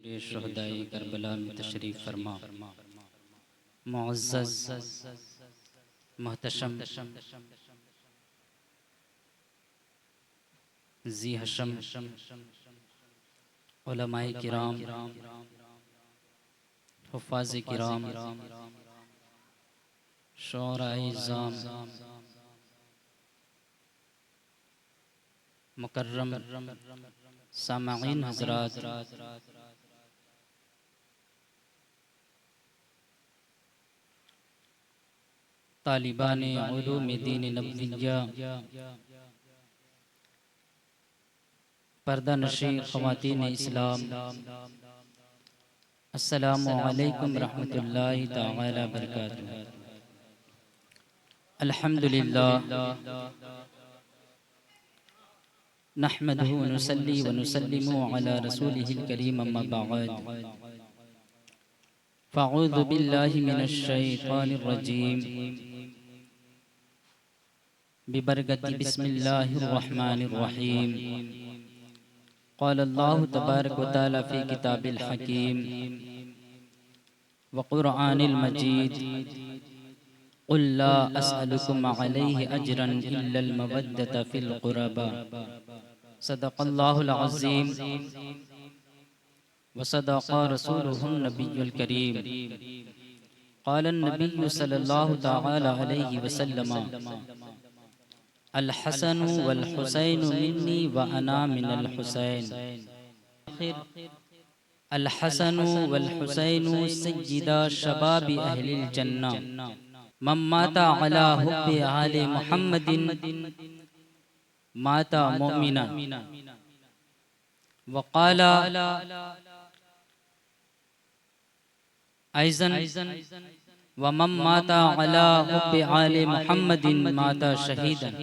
ये शहदाई करबला में तशरीफ़ फरमा, मुअज़्ज़ज़ मुहतशम ज़ी हशम उलमाए किराम, हुफ़ाज़ किराम, शुअराए इज़्ज़ाम, मुकर्रम सामईन हज़रात, तालिबाने उलूम दीन नबविय्या, पर्दा नशी ख़वातीन इस्लाम, अस्सलामु अलैकुम रहमतुल्लाहि तआला बरकातुहू। अल्हम्दुलिल्लाह नहमदुहु व नुसल्ली व नुसल्लिमु अला रसूलिहिल करीम, अम्मा बअद, फ़अऊज़ु बिल्लाहि मिनश शैतानिर रजीम, बिबरकति बिस्मिल्लाहिर रहमानिर रहीम। क़ाल अल्लाहु तबारक व तआला फ़ी किताबिल हकीम व क़ुरआनिल मजीद, क़ुल ला अस्अलुकुम अलैहि अजरन इल्लल मवद्दत फ़िल क़ुरबा। सदक़ल्लाहुल अज़ीम व सदक़ रसूलुहुन नबियुल करीम। क़ालन नबिय्यु सल्लल्लाहु तआला अलैहि वसल्लम, अल हसनु वल हुसैनु मिन्नी व अना मिनल हुसैन। अल हसनु वल हुसैनु सय्यिदा शबाबि अहलिल जन्नह, मम माता अला हुब्बि आले मुहम्मदिन माता मुमिना। वक़ाला ऐज़न व मम माता अला हुब्बि आले मुहम्मदिन माता शहीदन।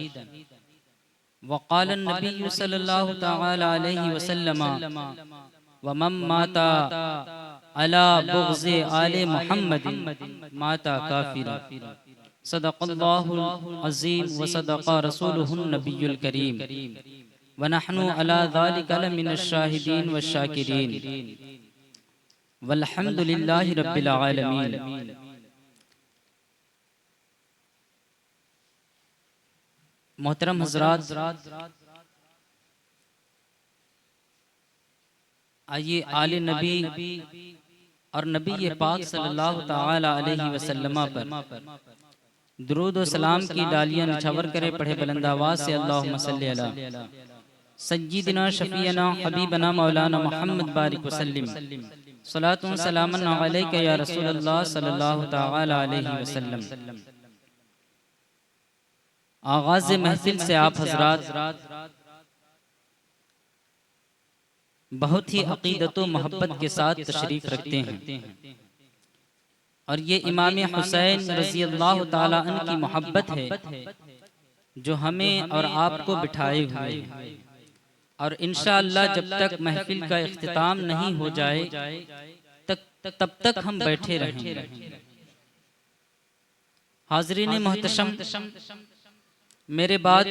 वक़ालन नबिय्यु सल्लल्लाहु तआला अलैहि वसल्लम, व मम माता अला बुग़्ज़ि आले मुहम्मदिन माता काफ़िरा। सदक़ल्लाहुल अज़ीम व सदक़ रसूलुहुन नबियुल करीम। व नहनु अला ज़ालिका लमिनश शाहिदीन व शाकिरीन, वल्हम्दुलिल्लाहि रब्बिल आलमीन। मोहतरम हज़रात, आइए आले नबी और नबी पाक सल्लल्लाहु तआला अलैहि वसल्लम पर दुरूद व सलाम की डालियां निछावर करे, पढ़े बुलंद आवाज़ से अल्लाहुम्मा सल्ली अला सय्यिदिना शफ़ीअना हबीबना मौलाना मुहम्मद बारिक वसल्लिम। सलातु व सलामन अलैका या रसूलल्लाह सल्लल्लाहु तआला अलैहि वसल्लम। आगाज़ महफिल से आप हज़रात बहुत ही अक़ीदत व मोहब्बत के साथ तशरीफ़ रखते हैं, और ये इमाम हुसैन रज़ी अल्लाह ताला अन्हु की मोहब्बत है जो हमें और आपको बिठाए हुए हैं। और इंशाअल्लाह जब तक महफिल का इख्तिताम नहीं हो जाए तब तक हम बैठे रहेंगे। हाज़रीन मोहतशम, मेरे बाद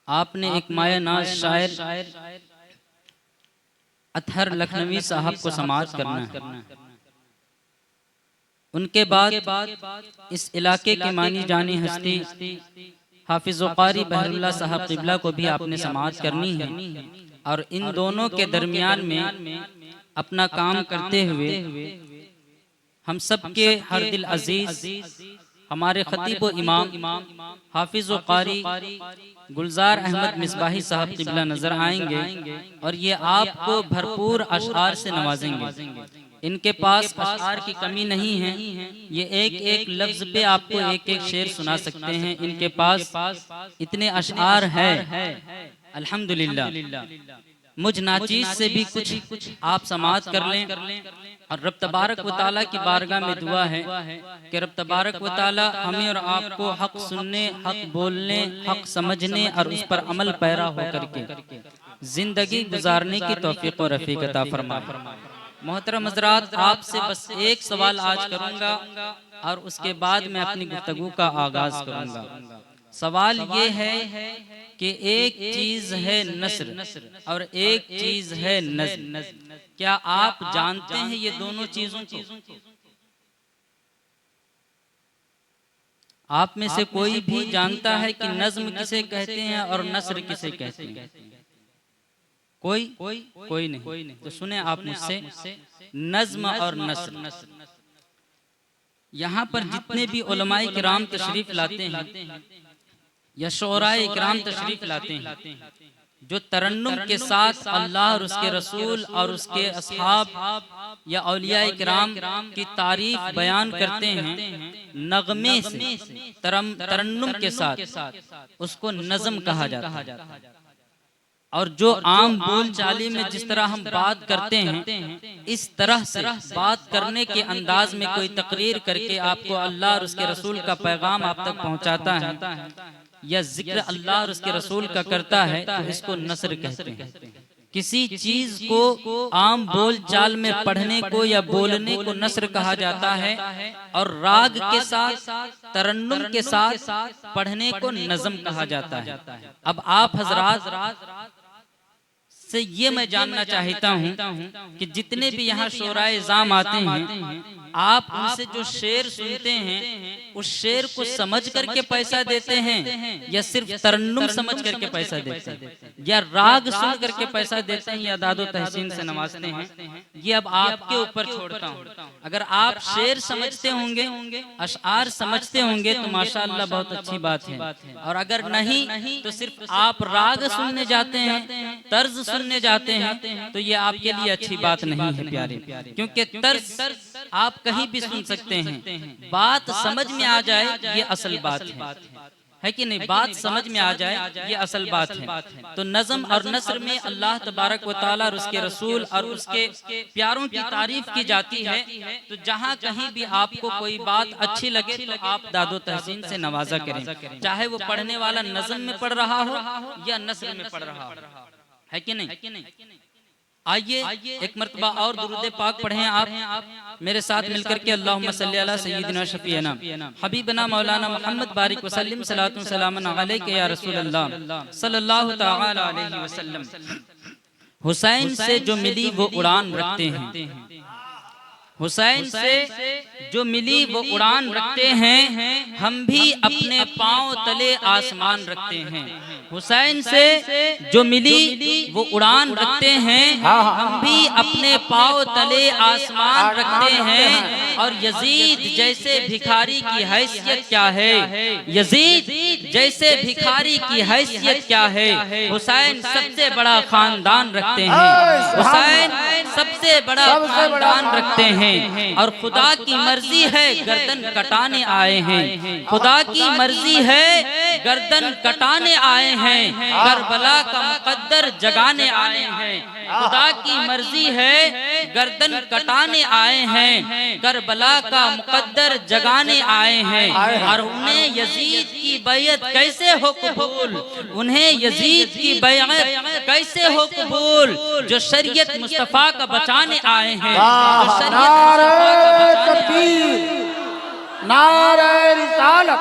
आपने एक माया नाज शायर अतहर लखनवी साहब को समाअत करना है। उनके बाद इस इलाके के मानी जानी हस्ती हाफिज़ व क़ारी बहरुल्लाह साहब क़िबला को भी आपने समाअत करनी है। और इन दोनों के दरमियान में अपना काम करते हुए हम सब के हर दिल अजीज हमारे खतीब व इमाम हाफिज़ व क़ारी गुलजार अहमद मिसबाही साहब क़िबला नजर आएंगे, और ये आपको भरपूर अशआर से नवाजेंगे। इनके पास अशआर की कमी नहीं है, ये एक एक लफ्ज़ पे आपको एक एक शेर सुना सकते हैं। इनके पास इतने अशआर हैं अल्हम्दुलिल्लाह। मुझ नाचीज़ से भी कुछ आप समाअत कर लें। और रब तबारक व तआला की बारगाह में दुआ है कि रब तबारक व तआला हमें और आपको हक सुनने, हक बोलने, हक समझने और उस पर अमल पैरा होकर के जिंदगी गुजारने की तौफीक और रफ़ीक अता फरमाए। मोहतरम हज़रात, आपसे बस एक सवाल आज करूंगा और उसके बाद मैं अपनी गुफ्तगू का आगाज करूंगा। सवाल ये है कि एक चीज है नस्र और एक चीज है नज़्म। क्या आप जानते हैं ये दोनों चीजों को? आप में से कोई भी जानता है कि नज़्म किसे कहते हैं और नस्र किसे कहते हैं? कोई नहीं। तो सुने आप मुझसे, नज़्म और नस्र, यहाँ पर जितने भी उलमाए किराम तशरीफ लाते हैं या शोराए किराम तशरीफ लाते हैं, जो तरन्नुम के साथ अल्लाह और उसके रसूल और उसके असहाब या औलिया किराम की तारीफ बयान करते हैं नगमे से, तरन्नुम के साथ, उसको नज़्म कहा जाता है। और जो आम बोल चाली में जिस तरह हम बात करते हैं, इस तरह से बात करने के अंदाज में कोई तकरीर करके आपको अल्लाह और उसके रसूल का पैगाम आप तक पहुंचाता है या जिक्र अल्लाह और उसके रसूल का करता है, तो इसको नस्र कहते हैं। किसी चीज को आम बोल चाल में पढ़ने को या बोलने को नस्र कहा जाता है, और राग के साथ, तरन्नुम के साथ पढ़ने को नज़्म कहा जाता है। अब आप हजरात से ये मैं जानना चाहता हूँ कि जितने भी यहाँ शोराए जाम आते हैं, आप उनसे जो शेर सुनते हैं, उस शेर को समझ करके पैसा देते हैं या सिर्फ तरन्नुम समझ करके पैसा देते हैं, या राग सुन करके पैसा देते हैं, या दादो तहसीन से नवाजते हैं? ये अब आपके ऊपर छोड़ता हूँ। अगर आप शेर समझते होंगे, अशआर समझते होंगे, तो माशाअल्लाह बहुत अच्छी बात है, और अगर नहीं तो सिर्फ आप राग सुनने जाते हैं, तर्ज सुनने जाते हैं, तो ये आपके लिए अच्छी बात नहीं है प्यारे, क्योंकि तर्ज आप कहीं भी सुन सकते हैं, बात समझ में आ जाए ये असल बात है कि नहीं? बात समझ में आ जाए ये असल बात है। तो नज़्म और नस्र में अल्लाह तबारक व तआला और उसके रसूल और उसके प्यारों की तारीफ की जाती है। तो जहाँ कहीं भी आपको कोई बात अच्छी लगे तो आप दादो तहसीन से नवाजा करें, चाहे वो पढ़ने वाला नज़्म में पढ़ रहा हो या नस्र में पढ़ रहा हो, है कि नहीं? आइए एक मर्तबा और दुरूद पाक पढ़ें आप मेरे साथ मिलकर के। अल्लाहुम्मा सल्ली अला सय्यिदिना शफीना हबीबना मौलाना मोहम्मद बारिक वसल्लम सलातु सलामन अलैका या रसूल अल्लाह सल्लल्लाहु तआला अलैहि वसल्लम। हुसैन से जो मिली वो उड़ान रखते हैं, हुसैन से जो मिली वो उड़ान रखते हैं, हम भी अपने पांव तले आसमान रखते हैं। हुसैन से जो मिली वो उड़ान रखते हैं, हम भी अपने पांव तले आसमान रखते हैं। और यजीद जैसे भिखारी की हैसियत क्या है, यजीद जैसे भिखारी की हैसियत क्या है। हुसैन सबसे बड़ा खानदान रखते हैं, हुसैन सबसे बड़ा खानदान रखते हैं, और खुदा की मर्जी है गर्दन कटाने आए हैं, खुदा की मर्जी है गर्दन कटाने आए हैं, करबला का मुकद्दर जगाने आए हैं। खुदा की मर्जी है गर्दन कटाने आए हैं, करबला का मुकद्दर जगाने आए हैं। और उन्हें यजीद की बैयत कैसे हो कबूल, उन्हें यजीद की बैयत कैसे हो कबूल, जो शरीयत मुस्तफा का बचाने आए हैं, जो शरीयत नारे रिसालत,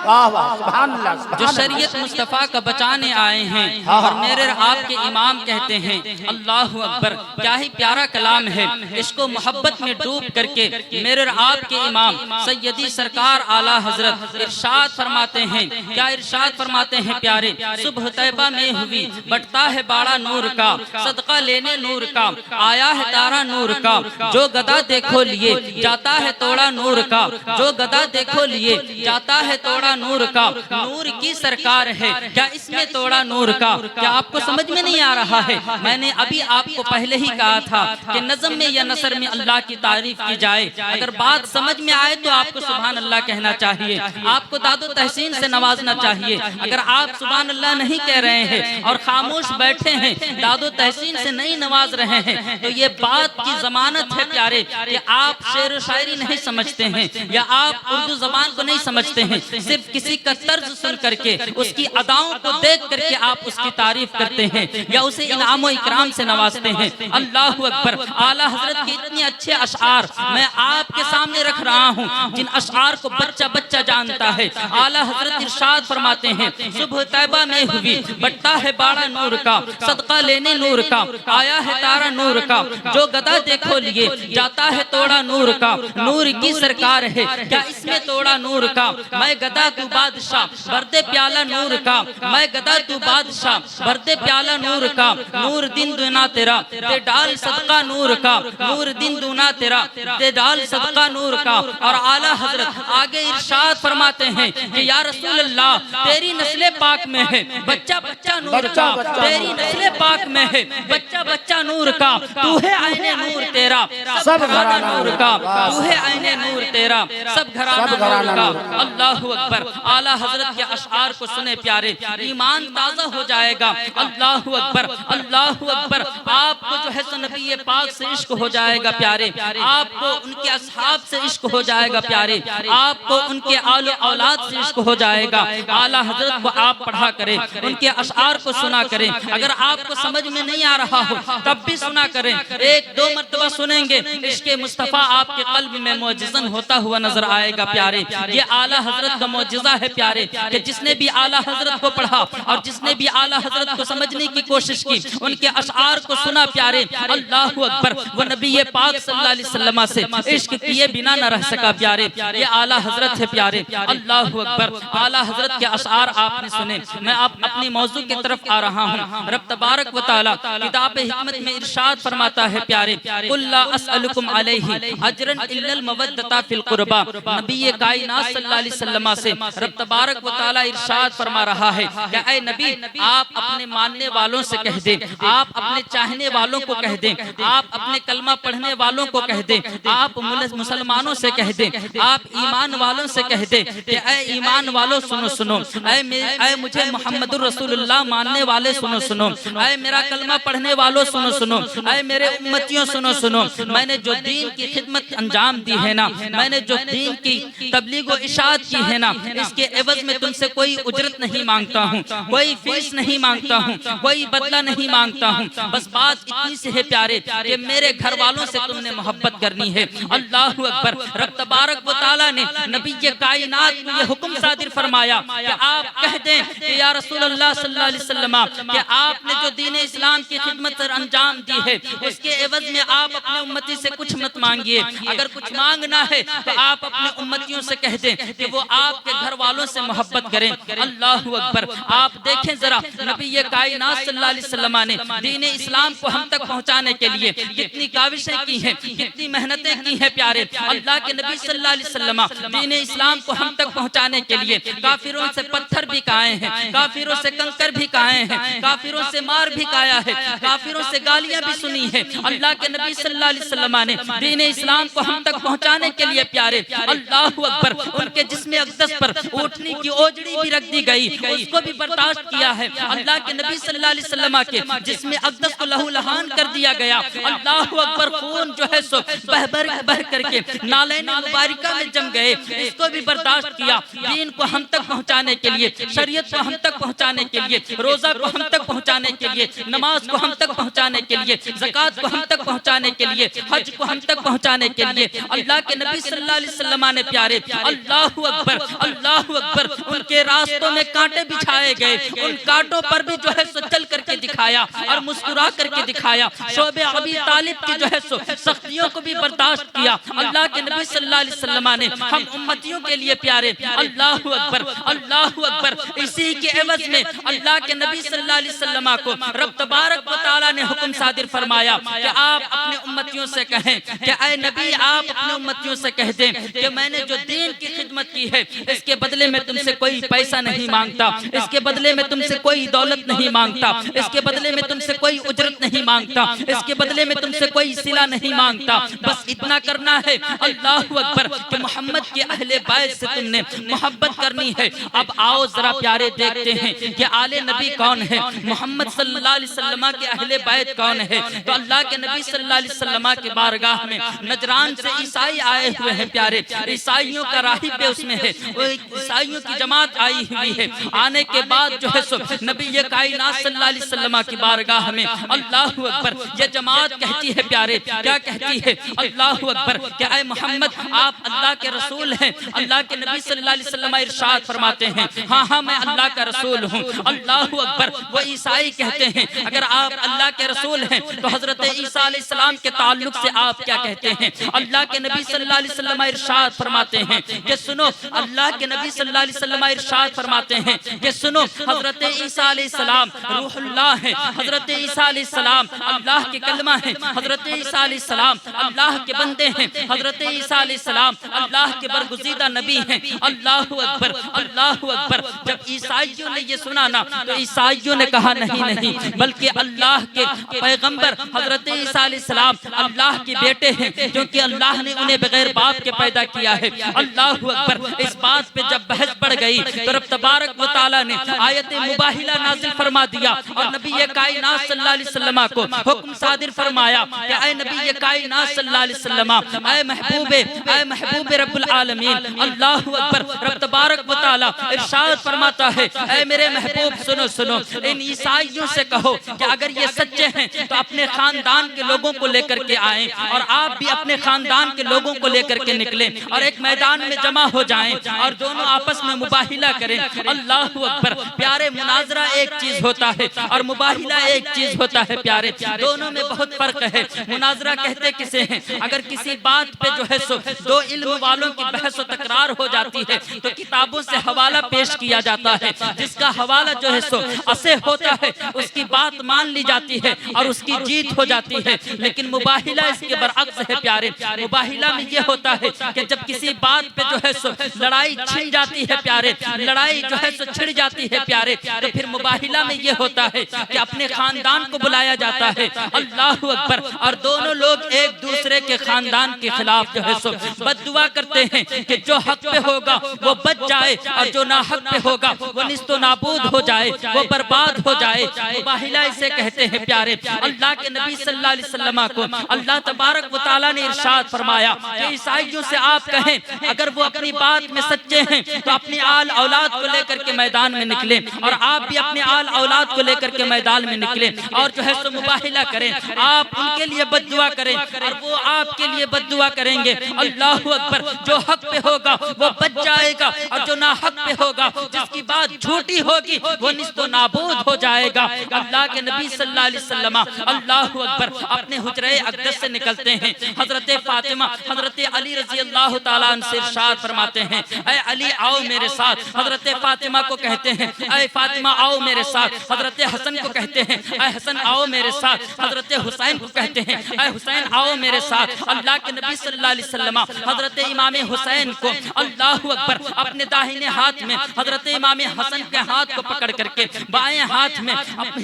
वाह वाह सुभान अल्लाह, जो शरीयत मुस्तफ़ा का बचाने आए हैं। और मेरे आपके इमाम कहते हैं अल्लाहु अकबर, क्या ही प्यारा कलाम है। इसको मोहब्बत में डूब करके मेरे आपके इमाम सैयदी सरकार आला हजरत इरशाद फरमाते हैं। क्या इरशाद फरमाते हैं प्यारे, सुबह तैबा में हुई बटता है बाड़ा नूर का, सदका लेने नूर का आया है तारा नूर का, जो गदा देखो लिए जाता है तोड़ा नूर का, जो गदा देखो लिए जाता है तोड़ा नूर का। नूर की सरकार है, क्या इसमें तोड़ा नूर का? क्या आपको समझ में नहीं आ रहा है? मैंने अभी आपको पहले ही कहा था कि नज़्म में या नसर में अल्लाह की तारीफ की जाए, अगर बात समझ में आए तो आपको सुभान अल्लाह कहना चाहिए, आपको दादो तहसीन से नवाजना चाहिए। अगर आप सुभान अल्लाह नहीं कह रहे हैं और खामोश बैठे हैं, दादो तहसीन से नहीं नवाज रहे हैं, तो ये बात की जमानत है प्यारे कि आप शेर व शायरी नहीं समझते हैं या आप उर्दू जबान को नहीं समझते हैं। सिर्फ किसी का तर्ज सुन करके, उसकी अदाओं को देख करके आप उसकी तारीफ करते हैं या उसे इनाम इकराम से नवाजते हैं। अल्लाह अकबर। आला हजरत के इतने अच्छे अशआर मैं आपके सामने रख रहा हूँ, जिन अशआर को बच्चा बच्चा जानता है। आला हजरत इरशाद फरमाते हैं, सुबह तैबा में हुई बट्टा है बाड़ा नूर का, सदका लेने नूर का, आया है तारा नूर का, जो गदा देखो लिए जाता है तोड़ा नूर का, नूर की सरकार है क्या इसमें तोड़ा नूर का, मैं गदा तू बादशाह भरदे प्याला नूर का, मैं गदा तू बादशाह भरदे प्याला नूर का, नूर दिन दुना तेरा ते डाल सदका नूर का, नूर दिन दुना तेरा ते डाल सदका नूर का। और आला हजरत आगे इरशाद फरमाते हैं कि या रसूल अल्लाह, तेरी नस्ले पाक में है बच्चा बच्चा नूर का, तेरी नस्ले पाक में है बच्चा बच्चा नूर का, तू है आईने नूर तेरा सब घराना नूर का, तू है आईने नूर तेरा सब घराना नूर का। अल्लाह अकबर। आला हजरत के अशआर को सुने प्यारे, ईमान ताजा हो जाएगा। अल्लाह अकबर, अल्लाह अकबर। आपको जो है सो नबी पाक से इश्क हो जाएगा प्यारे, आपको उनके असहाब से इश्क हो जाएगा प्यारे, आपको उनके आलो औलाद से इश्क हो जाएगा। आला हजरत को आप पढ़ा करें, उनके अशआर को सुना करें। अगर आपको समझ में नहीं आ रहा हो तब भी सुना करें, एक दो मर्तबा सुनेंगे, इश्क़े मुस्तफ़ा आपके कल्ब में मौजिज़न होता हुआ नजर आएगा प्यारे। ये आला हजरत का मौजिज़ा है प्यारे, कि जिसने भी आला हजरत को पढ़ा और जिसने भी आला हजरत को समझने की कोशिश की, उनके अशआर को सुना प्यारे, अल्लाह अकबर, वो नबी पाक सल्लल्लाहु अलैहि वसल्लम से इश्क किए बिना न रह सका प्यारे। ये आला हजरत है प्यारे। अल्लाह अकबर। आला हजरत के अशआर आपने सुने। मैं आप अपनी मौजू की तरफ आ रहा हूँ। रब तबारक व तआला किताब हिकमत में इरशाद फरमाता है प्यारे, कुल ला अस्अलुकुम अलैहि अजरन इल्लल मवद्दता फिल कुर्बा। नबी कायनात सल्लल्लाहु अलैहि वसल्लम से रब तबारक व तआला इरशाद फरमा रहा है कि ऐ नबी, आप अपने मानने वालों से कह दें, आप अपने चाहने वालों को कह दें, आप अपने कलमा पढ़ने वालों को कह दें, आप मुसलमानों से कह दें, आप ईमान वालों से कह दें कि ऐ ईमान वालों सुनो सुनो, ऐ मुझे मोहम्मदुर रसूलुल्लाह मानने वाले सुनो सुनो, ऐ मेरा कलमा पढ़ने वालों सुनो सुनो, ऐ मेरे उम्मतियों सुनो सुनो। मैंने जो दीन की खिदमत अंजाम दी है ना, मैंने जो दीन की तबलीग व इशाअत की है ना, इसके एवज में तुमसे कोई उजरत नहीं मांगता हूँ, कोई फीस नहीं मांगता हूँ, कोई बदला नहीं मांगता हूँ। बस बात इतनी सी है प्यारे कि मेरे घर वालों से तुमने मोहब्बत करनी है। अल्लाह अकबर। रब तबारक व तआला ने नबी कायनात को ये हुक्म सादिर फरमाया कि आप कह दें कि या रसूल अल्लाह सल्लल्लाहु अलैहि वसल्लम, कि आपने जो दीन इस्लाम की खिदमत अंजाम दी है, उसके एवज में आप अपने उम्मती से कुछ मत मांगिए। अगर कुछ मांगना है तो आप अपने उम्मतियों से कह दें कि वो आपके घर वालों से मोहब्बत करें। अल्लाह अकबर। आप देखें जरा, नबी कायनात सल्लल्लाहु अलैहि वसल्लम ने दीन इस्लाम को हम तक पहुंचाने के लिए कितनी काविशें की हैं, कितनी मेहनतें की हैं प्यारे। अल्लाह के नबी सल्लल्लाहु अलैहि वसल्लम दीन इस्लाम को हम तक पहुंचाने के लिए काफिरों से पत्थर भी खाए हैं, काफिरों से कंकर भी खाए हैं, काफिरों से मार भी खाया है, काफिरों से गालियां भी सुनी है। अल्लाह के नबी सल्लल्लाहु अलैहि वसल्लम ने दीन इस्लाम को हम तक पहुंचाने के लिए प्यारे, अल्लाह अकबर, उनके जिस्म अक़दस पर ऊँटनी की ओजड़ी भी रख दी गई, उसको भी बर्दाश्त किया है। अल्लाह के नबी सल्लल्लाहु अलैहि वसल्लम के जिस्म अक़दस को लहूलहान कर दिया गया। अल्लाह अकबर। खून जो है सो बह करके नालैन मुबारका में जम गए, इसको भी बर्दाश्त किया। दीन को हम तक पहुंचाने के लिए, शरीयत को हम तक पहुंचाने के लिए, रोजा को हम तक पहुंचाने के लिए, नमाज को हम तक पहुंचाने के लिए, ज़कात को हम तक पहुंचाने के लिए, हज को हम तक पहुंचाने के लिए अल्लाह के नबी सल्लल्लाहु अलैहि वसल्लम ने प्यारे, अल्लाह अकबर, अल्लाह अकबर, उनके रास्तों में कांटे बिछाए गए, उन कांटों पर भी जो है सो चल करके दिखाया और मुस्कुरा करके दिखाया। शोबे अबी तालिब की जो है सो सख्तियों को भी बर्दाश्त किया। अल्लाह के नबी सल्लल्लाहु अलैहि वसल्लम ने हम उम्मतियों के लिए प्यारे, अल्लाह अकबर, अल्लाह अकबर, इसी के एवज में अल्लाह के नबी सल्लल्लाहु अलैहि वसल्लम को रब तबारक व तआला ने हुक्म सादिर फरमाया कि आप अपने उम्मतियों से कहें कि ऐ नबी, आप अपने उम्मतियों से कह दें कि मैंने जो दीन की खिदमत की है, इसके बदले में तुमसे कोई पैसा नहीं मांगता, इसके बदले में तुमसे कोई दौलत नहीं मांगता, इसके बदले में तुमसे कोई उजरत नहीं मांगता, इसके बदले में तुमसे कोई सिला नहीं मांगता। बस इतना करना है, अल्लाह अकबर, कि मोहम्मद के अहले बैत से तुमने मोहब्बत करनी है। अब आओ जरा प्यारे देखते हैं कि आले नबी कौन है, मोहम्मद सल्लल्लाहु अलैहि वसल्लम के अहले बैत कौन है। तो अल्लाह के नबी सल्लल्लाहु अलैहि वसल्लम के बारगाह में नजरान से ईसाई आए हुए हैं प्यारे, ईसाइयों का राहिब भी उसमें है, एक ईसाइयों की जमात आई हुई है। आने के बाद जो है सो नबी ये कायनात सल्लल्लाहु अलैहि वसल्लम की बारगाह में अल्लाहु अकबर ये जमात कहती है प्यारे, क्या कहती है? अल्लाहु अकबर, क्या ऐ मोहम्मद आप अल्लाह के रसूल हैं? अल्लाह के नबी सल्लल्लाहु अलैहि वसल्लम इरशाद फरमाते हैं हाँ हाँ मैं अल्लाह का रसूल हूँ। अल्लाहु अकबर। वो ईसाई कहते हैं अगर आप अल्लाह के रसूल हैं तो हजरत ईसा अलैहिस्सलाम के ताल्लुक से आप क्या कहते हैं? अल्लाह के नबी सल्लल्लाहु अलैहि वसल्लम इरशाद फरमाते हैं कि सुनो, अल्लाह के नबी सल्लल्लाहु अलैहि वसल्लम इरशाद फरमाते हैं कि सुनो, हजरत ईसा अलैहिस्सलाम रूहुल्लाह है, हजरत ईसा अलैहिस्सलाम अल्लाह के कलमा है, हजरत ईसा अलैहिस्सलाम अल्लाह के बंदे हैं, हजरत ईसा अलैहिस्सलाम अल्लाह के बरगुज़ीदा नबी हैं। अल्लाहु अकबर, अल्लाहु अकबर। जब ईसाइयों ने ये सुना ना तो ईसाइयों ने कहा नहीं नहीं, बल्कि अल्लाह के पैगंबर हजरत ईसा अलैहिस्सलाम अल्लाह के बेटे हैं, क्योंकि अल्लाह ने उन्हें बगैर बाप के पैदा किया है। अल्लाहु अकबर। इस बात पे जब बहस बढ़ गई तो रब तबारक व तआला ने आयत मुबाहिला नाजिल फरमा दिया और नबी कायनात सल्लल्लाहु अलैहि वसल्लम को हुक्म सादिर फरमाया कि ऐ नबी कायनात सल्लल्लाहु अलैहि वसल्लम, ऐ महबूब रब्बुल आलमीन, अल्लाहु अकबर। रब तबारक व तआला इरशाद फरमाता है ऐ मेरे महबूब सुनो सुनो, इन ईसाइयों से कहो कि अगर ये सच्चे हैं तो अपने खानदान के लोगों को लेकर के आएं और आप भी अपने खानदान के लोगों को लेकर के निकलें और एक मैदान में जमा हो जाएं और दोनों आपस में मुबाहिला करें। अल्लाहु अकबर। प्यारे, मुनाजरा एक चीज होता है और मुबाहिला एक चीज होता है प्यारे, दोनों में बहुत फर्क है। मुनाजरा कहते किसे हैं? अगर किसी बात पे जो है सो दो इल्म वालों की बहस और तकरार हो जाती है तो किताबों से हवाला पेश किया जाता है, जिसका हवाला जो है सो असे होता है उसकी बात मान ली जाती है और उसकी जीत हो जाती है। लेकिन मुबाहिला इसके बरअक्स है प्यारे। मुबाहिला में ये होता है कि जब किसी बात पे जो है सो लड़ाई छिड़ जाती है प्यारे, लड़ाई जो है सो छिड़ जाती है प्यारे, तो फिर मुबाहिला में ये होता है कि अपने खानदान को बुलाया जाता है। अल्लाहु अकबर। और दोनों लोग एक दूसरे के खानदान के खिलाफ जो है सो बद्दुआ करते हैं कि जो हक पे होगा वो बच जाए और जो ना हक पे होगा वो निस्तो नाबूद हो जाए, वो बर्बाद हो जाए। मुबाहिला इसे कहते हैं प्यारे। अल्लाह के नबी सल्लल्लाहु अलैहि वसल्लम को अल्लाह तबारक व तआला ने इरशाद फरमाया कि ईसाइयों से आप कहें अगर वो अपनी बात में सच्चे हैं तो अपनी आल औलाद को लेकर के मैदान में निकले और आप भी अपने आल औलाद को लेकर के मैदान में निकले और जो है सो मुबाहिला करें। आप उनके लिए बद्दुआ करें और वो आपके लिए बद्दुआ करेंगे। अल्लाहु अकबर। जो हक पे होगा वो बच जाएगा और जो ना हक पे होगा, जिसकी बात झूठी होगी, वो निस्तो नाबूद हो जाएगा। अल्लाह के नबी सल्लल्लाहु अलैहि वसल्लम अल्लाहु अकबर अपने हुजरे अक़दस से निकलते हैं। हजरत फातिमा, हजरत अली रजी अल्लाह तआला अन्हु से इरशाद फरमाते हैं ऐ अली आओ मेरे साथ। हजरत फातिमा को कहते हैं ऐ फातिमा आओ मेरे साथ। हजरत हसन को कहते हैं ऐ हसन आओ मेरे साथ। हजरत हुसैन को कहते हैं ऐ हुसैन आओ मेरे साथ। अल्लाह के नबी सल्लल्लाहु अलैहि वसल्लम हजरत इमाम हुसैन को अल्लाहु अकबर अपने दाहिने हाथ में, हजरत इमाम हसन के हाथ को पकड़ करके बाएं हाथ में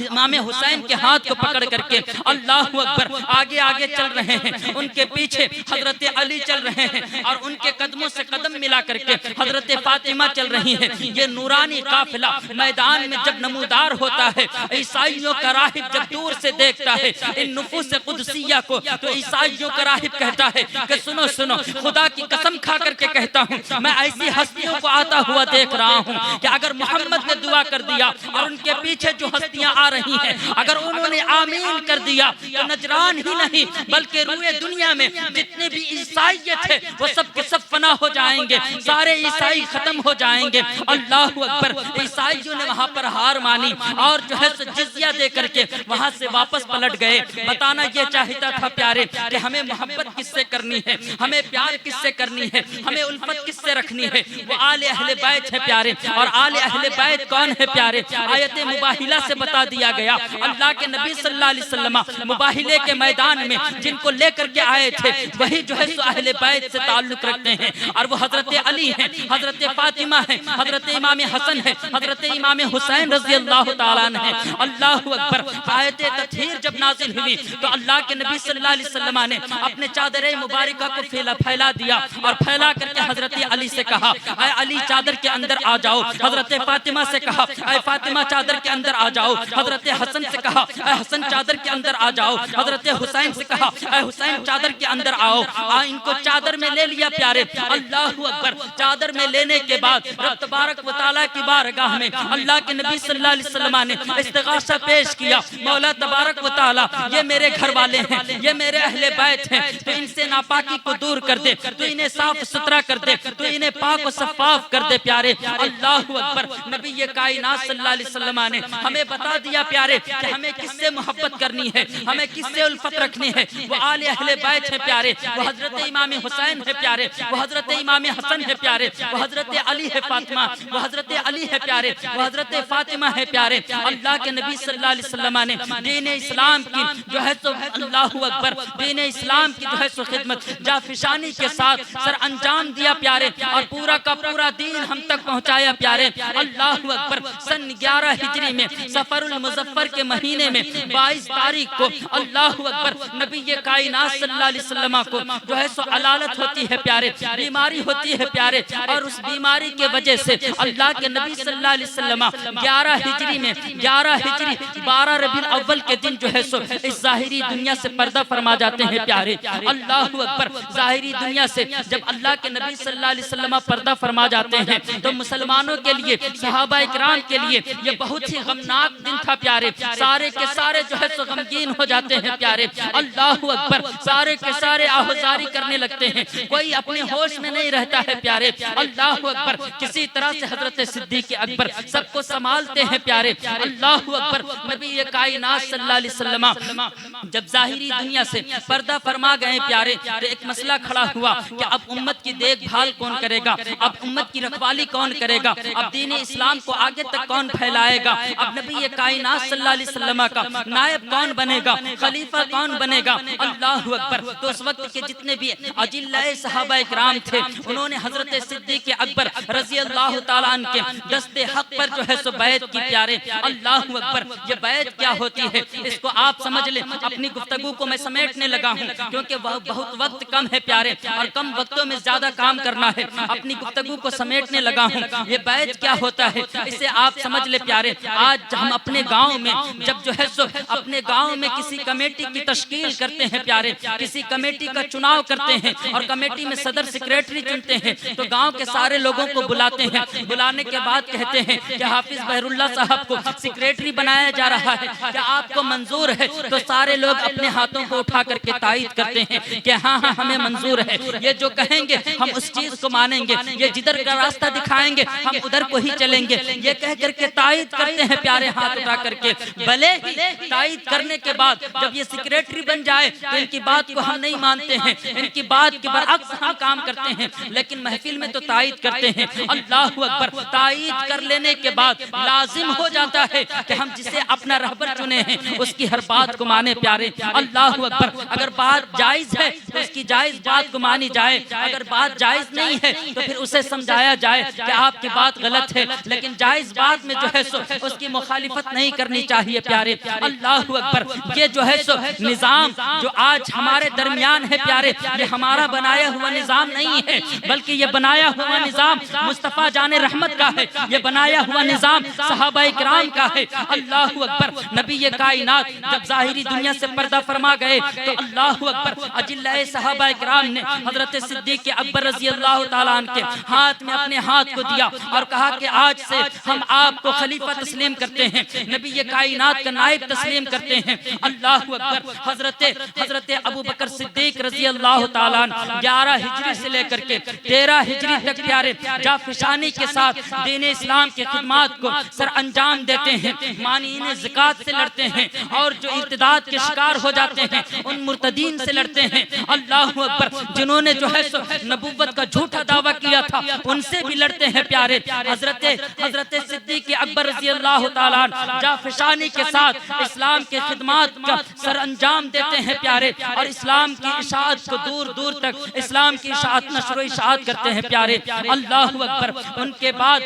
इमाम हुसैन के हाथ को पकड़ करके अल्लाहु अकबर आगे आगे चल रहे हैं। उनके पीछे हजरत अली चल रहे हैं और उनके कदमों से कदम मिला करके हजरत फातिमा चल रही है। ये नूरानी काफिला मैदान में जब नमूदार होता है, ईसाइयों का राहिब जब दूर से देखता है इन नुफूस कुदसिया को, तो ईसाइयों का राहिब कहता है कि सुनो सुनो, खुदा की कसम खा करके कहता हूँ मैं ऐसी हस्तियों को आता हुआ देख रहा हूँ कि अगर मोहम्मद ने दुआ कर दिया और उनके पीछे जो हस्तियां आ रही हैं अगर उन्होंने आमीन कर दिया तो नजरान ही नहीं बल्कि रूए दुनिया में जितने भी ईसाइयत है वो सब के सब फना हो जाएंगे, सारे ईसाई खत्म हो जाएंगे। अल्लाहु अकबर। ईसाइयों ने वहां पर हार मानी और जो है जिजिया दे करके वहां से वापस पलट गए। बताना ये चाहता था प्यारे कि हमें मोहब्बत किससे करनी है, हमें प्यार किससे करनी है, हमें उल्फत किससे रखनी है। वो आले अहले बैत है प्यारे। और आले अहले बैत कौन है प्यारे? आयत मुबाहिला से बता दिया गया। अल्लाह के नबी सल्लल्लाहु अलैहि वसल्लम मुबाहिले के मैदान में जिनको लेकर के आए थे वही जो है सो अहले बैत से ताल्लुक रखते हैं और वो हजरत अली हैं, हजरत फातिमा हैं, हजरत इमाम हसन हैं, हजरत इमाम हुसैन रजी अल्लाह तआला अन्हु हैं। अल्लाहु अकबर। आयत तत्हीर जब नाजिल हुई तो अल्लाह के नबी सल्लल्लाहु अलैहि वसल्लम ने अपने चादर मुबारका को फैला दिया और फैला करके हजरत अली से कहा ऐ अली चादर के अंदर आ जाओ। हजरत फातिमा से कहा, ऐ फातिमा चादर के अंदर आ जाओ। हजरत हसन से कहा, ऐ हसन चादर के अंदर आ जाओ। हजरत हुसैन से कहा, ऐ हुसैन चादर के अंदर आओ। इनको चादर में ले लिया प्यारे। अल्लाहु अकबर। चादर में लेने के बाद रब तबारक व तआला की बारगाह में अल्लाह के नबी सल्लल्लाहु अलैहि वसल्लम ने इस्तिगासा पेश किया, मौला तबारक व तआला ये मेरे घर वाले हैं, ये मेरे अहले बैत हैं, तो इनसे नापाकी को दूर कर दे, तो इन्हें साफ सुथरा कर दे, तो इन्हें पाक व सफाफ कर दे प्यारे। अल्लाहु अकबर। नबी ये कायनात सल्लल्लाहु अलैहि वसल्लम ने हमें बता दिया प्यारे कि हमें किससे मोहब्बत करनी है, हमें किससे उल्फत रखनी है। वो आले अहले बैत है प्यारे, वो हजरत इमाम हुसैन है प्यारे, वो हजरत इमाम हसन है प्यारे, वो हजरत अली है फातिमा, वो हजरत अली है प्यारे, वो हजरत फातिमा है प्यारे। अल्लाह के नबी सल्लल्लाहु अलैहि वसल्लम ने दीन इस्लाम की जो है सो अल्लाहु अकबर, दीन इस्लाम की जो है सो खिदमत जाफिशानी के साथ सर अंजाम दिया प्यारे, और पूरा का पूरा दीन हम तक पहुंचाया प्यारे। अल्लाहु अकबर। सन 11 हिजरी में सफरुल मुजफ्फर के महीने में 22 तारीख को अल्लाहु अकबर नबी ये कायनात सल्लल्लाहु अलैहि वसल्लम को जो है सो अलालत होती है प्यारे, बीमारी होती है प्यारे, और उस बीमारी के वजह से अल्लाह के नबी सल्लल्लाहु अलैहि वसल्लम 11 हिजरी में 11 हिजरी 12 रबीउल अव्वल के दिन जो है सो इस ज़ाहिरी दुनिया से पर्दा फरमा जाते हैं प्यारे। अल्लाहु अकबर। ज़ाहिरी दुनिया से जब अल्लाह के नबी सल्लल्लाहु अलैहि वसल्लम पर्दा फरमा जाते हैं तो मुसलमानों के लिए, सहाबा इकराम के लिए ये बहुत ही गमनाक दिन था प्यारे। सारे के सारे जो है सो गमगीन हो जाते हैं प्यारे। अल्लाहु अकबर। सारे के सारे आहुजारी करने लगते हैं, कोई अपने होश में नहीं रहता है प्यारे। अल्लाहु अकबर। किसी तरह से हजरत सिद्दीक अकबर सबको संभालते हैं प्यारे। अल्लाहु अकबर। नबी ये कायनात सल्लल्लाहु अलैहि वसल्लम जब ज़ाहिरी दुनिया से पर्दा फरमा गए प्यारे, तो एक मसला खड़ा हुआ कि अब उम्मत की देखभाल कौन करेगा, अब उम्मत की रखवाली कौन करेगा, अब दीन इस्लाम को आगे तक कौन फैलाएगा, अब नबी ये कायनात सल्लल्लाहु अलैहि वसल्लम का नायब कौन बनेगा, खलीफा कौन बनेगा। अल्लाहु अकबर। तो उस वक्त के जितने भी अजिल्लाए सहाबा इकराम थे उन्होंने हजरत सिद्दीक अकबर रज़ी अल्लाह ताला अन्हु के दस्ते हक पर जो है सो बैत की प्यारे। अल्लाहु अकबर। ये बैत क्या होती है इसको आप समझ लें। अपनी गुफ्तगू को मैं समेटने लगा हूँ क्योंकि वह बहुत वक्त कम है प्यारे, और कम वक्तों में ज्यादा काम करना है। अपनी गुफ्तगू को समेटने लगा हूँ। ये बैत क्या होता है इसे आप समझ ले प्यारे। आज हम अपने गाँव में जब जो है सो अपने गाँव में किसी कमेटी की तश्कील करते हैं प्यारे, किसी कमेटी का चुनाव करते हैं और कमेटी में सदर सेक्रेटरी चुनते हैं, तो गांव के सारे लोगों को बुलाते हैं। बुलाने के बाद कहते हैं कि हाफिज बहरुल्लाह साहब को सेक्रेटरी बनाया जा रहा है, क्या आपको मंजूर है? तो सारे लोग अपने हाथों को उठा करके तायद करते हैं कि हाँ हाँ हमें मंजूर है, ये जो कहेंगे हम उस चीज को मानेंगे, ये जिधर का रास्ता दिखाएंगे हम उधर को ही चलेंगे, ये कह करके तायद करते हैं प्यारे हाथ उठा करके। भले ही तायद करने के बाद जब ये सेक्रेटरी बन जाए तो इनकी बात को हम नहीं मानते हैं, इनकी बात के बरअक्स हम काम करते हैं, लेकिन महफिल में तो तायद करते हैं। अल्लाहु अकबर। तायद कर लेने के बाद लाजिम हो जाता है कि हम जिसे अपना रहबर चुने हैं उसकी हर बात को माने प्यारे। अल्लाहु अकबर। अगर बात जायज है तो उसकी जायज बात को मानी जाए, अगर बात जायज नहीं है तो फिर उसे समझाया जाए कि आपकी बात गलत है, लेकिन जायज बात में जो है सो उसकी मुखालिफत नहीं करनी चाहिए प्यारे। अल्लाहु अकबर। ये जो है सो निजाम जो आज हमारे दरमियान है प्यारे, ये हमारा बनाया हुआ निजाम नहीं है, बल्कि ये बनाया हुआ निजाम मुस्तफा जाने रहमत का है, ये बनाया हुआ निजाम सहाबा इकराम का है। अल्लाहु अकबर। नबी ये कायनात जब ज़ाहिरी दुनिया से पर्दा फरमा गए तो अल्लाहु अकबर अजिल्लाए सहाबा इकराम ने हजरत सिद्दीक अकबर रज़ी अल्लाह ताला अन्हु के हाथ में अपने हाथ को दिया और कहा कि आज से हम आपको खलीफा तस्लीम करते हैं, नबी ये कायनात का नायब तस्लीम करते हैं। अल्लाहु अकबर। हजरत अबू बकर सिद्दीक रज़ी अल्लाह ताला अन्हु 11 हिजरी से लेकर के 13 हिजरी तक प्यारे जाफिशानी के साथ दीन इस्लाम की खिदमत को सर अंजाम देते हैं, मानीन ज़कात से लड़ते हैं, और जो इर्तिदाद के शिकार हो जाते हैं उन मुर्तदीन से लड़ते हैं। अल्लाहु अकबर। जिन्होंने जो है सो नबुव्वत का झूठा दावा किया था उनसे भी लड़ते हैं प्यारे। हजरत सिद्दीक अकबर रज़ी अल्लाह ताला अन्हु जाफिशानी के साथ इस्लाम के खिदमत का सर अंजाम देते हैं प्यारे, और इस्लाम की इशाअत को दूर दूर तक इस्लाम की इशाअत नशर व इशाअत करते हैं प्यारे। अल्लाहु अकबर। उनके बाद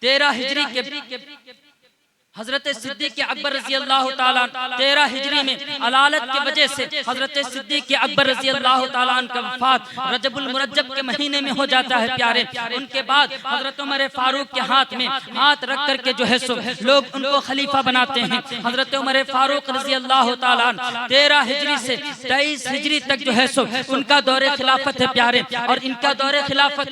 13 हिजरी के हजरत सिद्दीक अकबर रजी अल्लाह ताला 13 हिजरी में अलालत की वजह से हजरत सिद्दीक अकबर रजी अल्लाह ताला का वफात रजबुल मुरज्जब के महीने में हो जाता है प्यारे। उनके बाद हजरत उमर फारूक के हाथ में हाथ रख करके जो है सो लोग उनको खलीफा बनाते हैं। हजरत उमर फारूक रजी अल्लाह ताला 13 हिजरी से 23 हिजरी तक जो है सो उनका दौरे खिलाफत है प्यारे। और इनका दौरे खिलाफत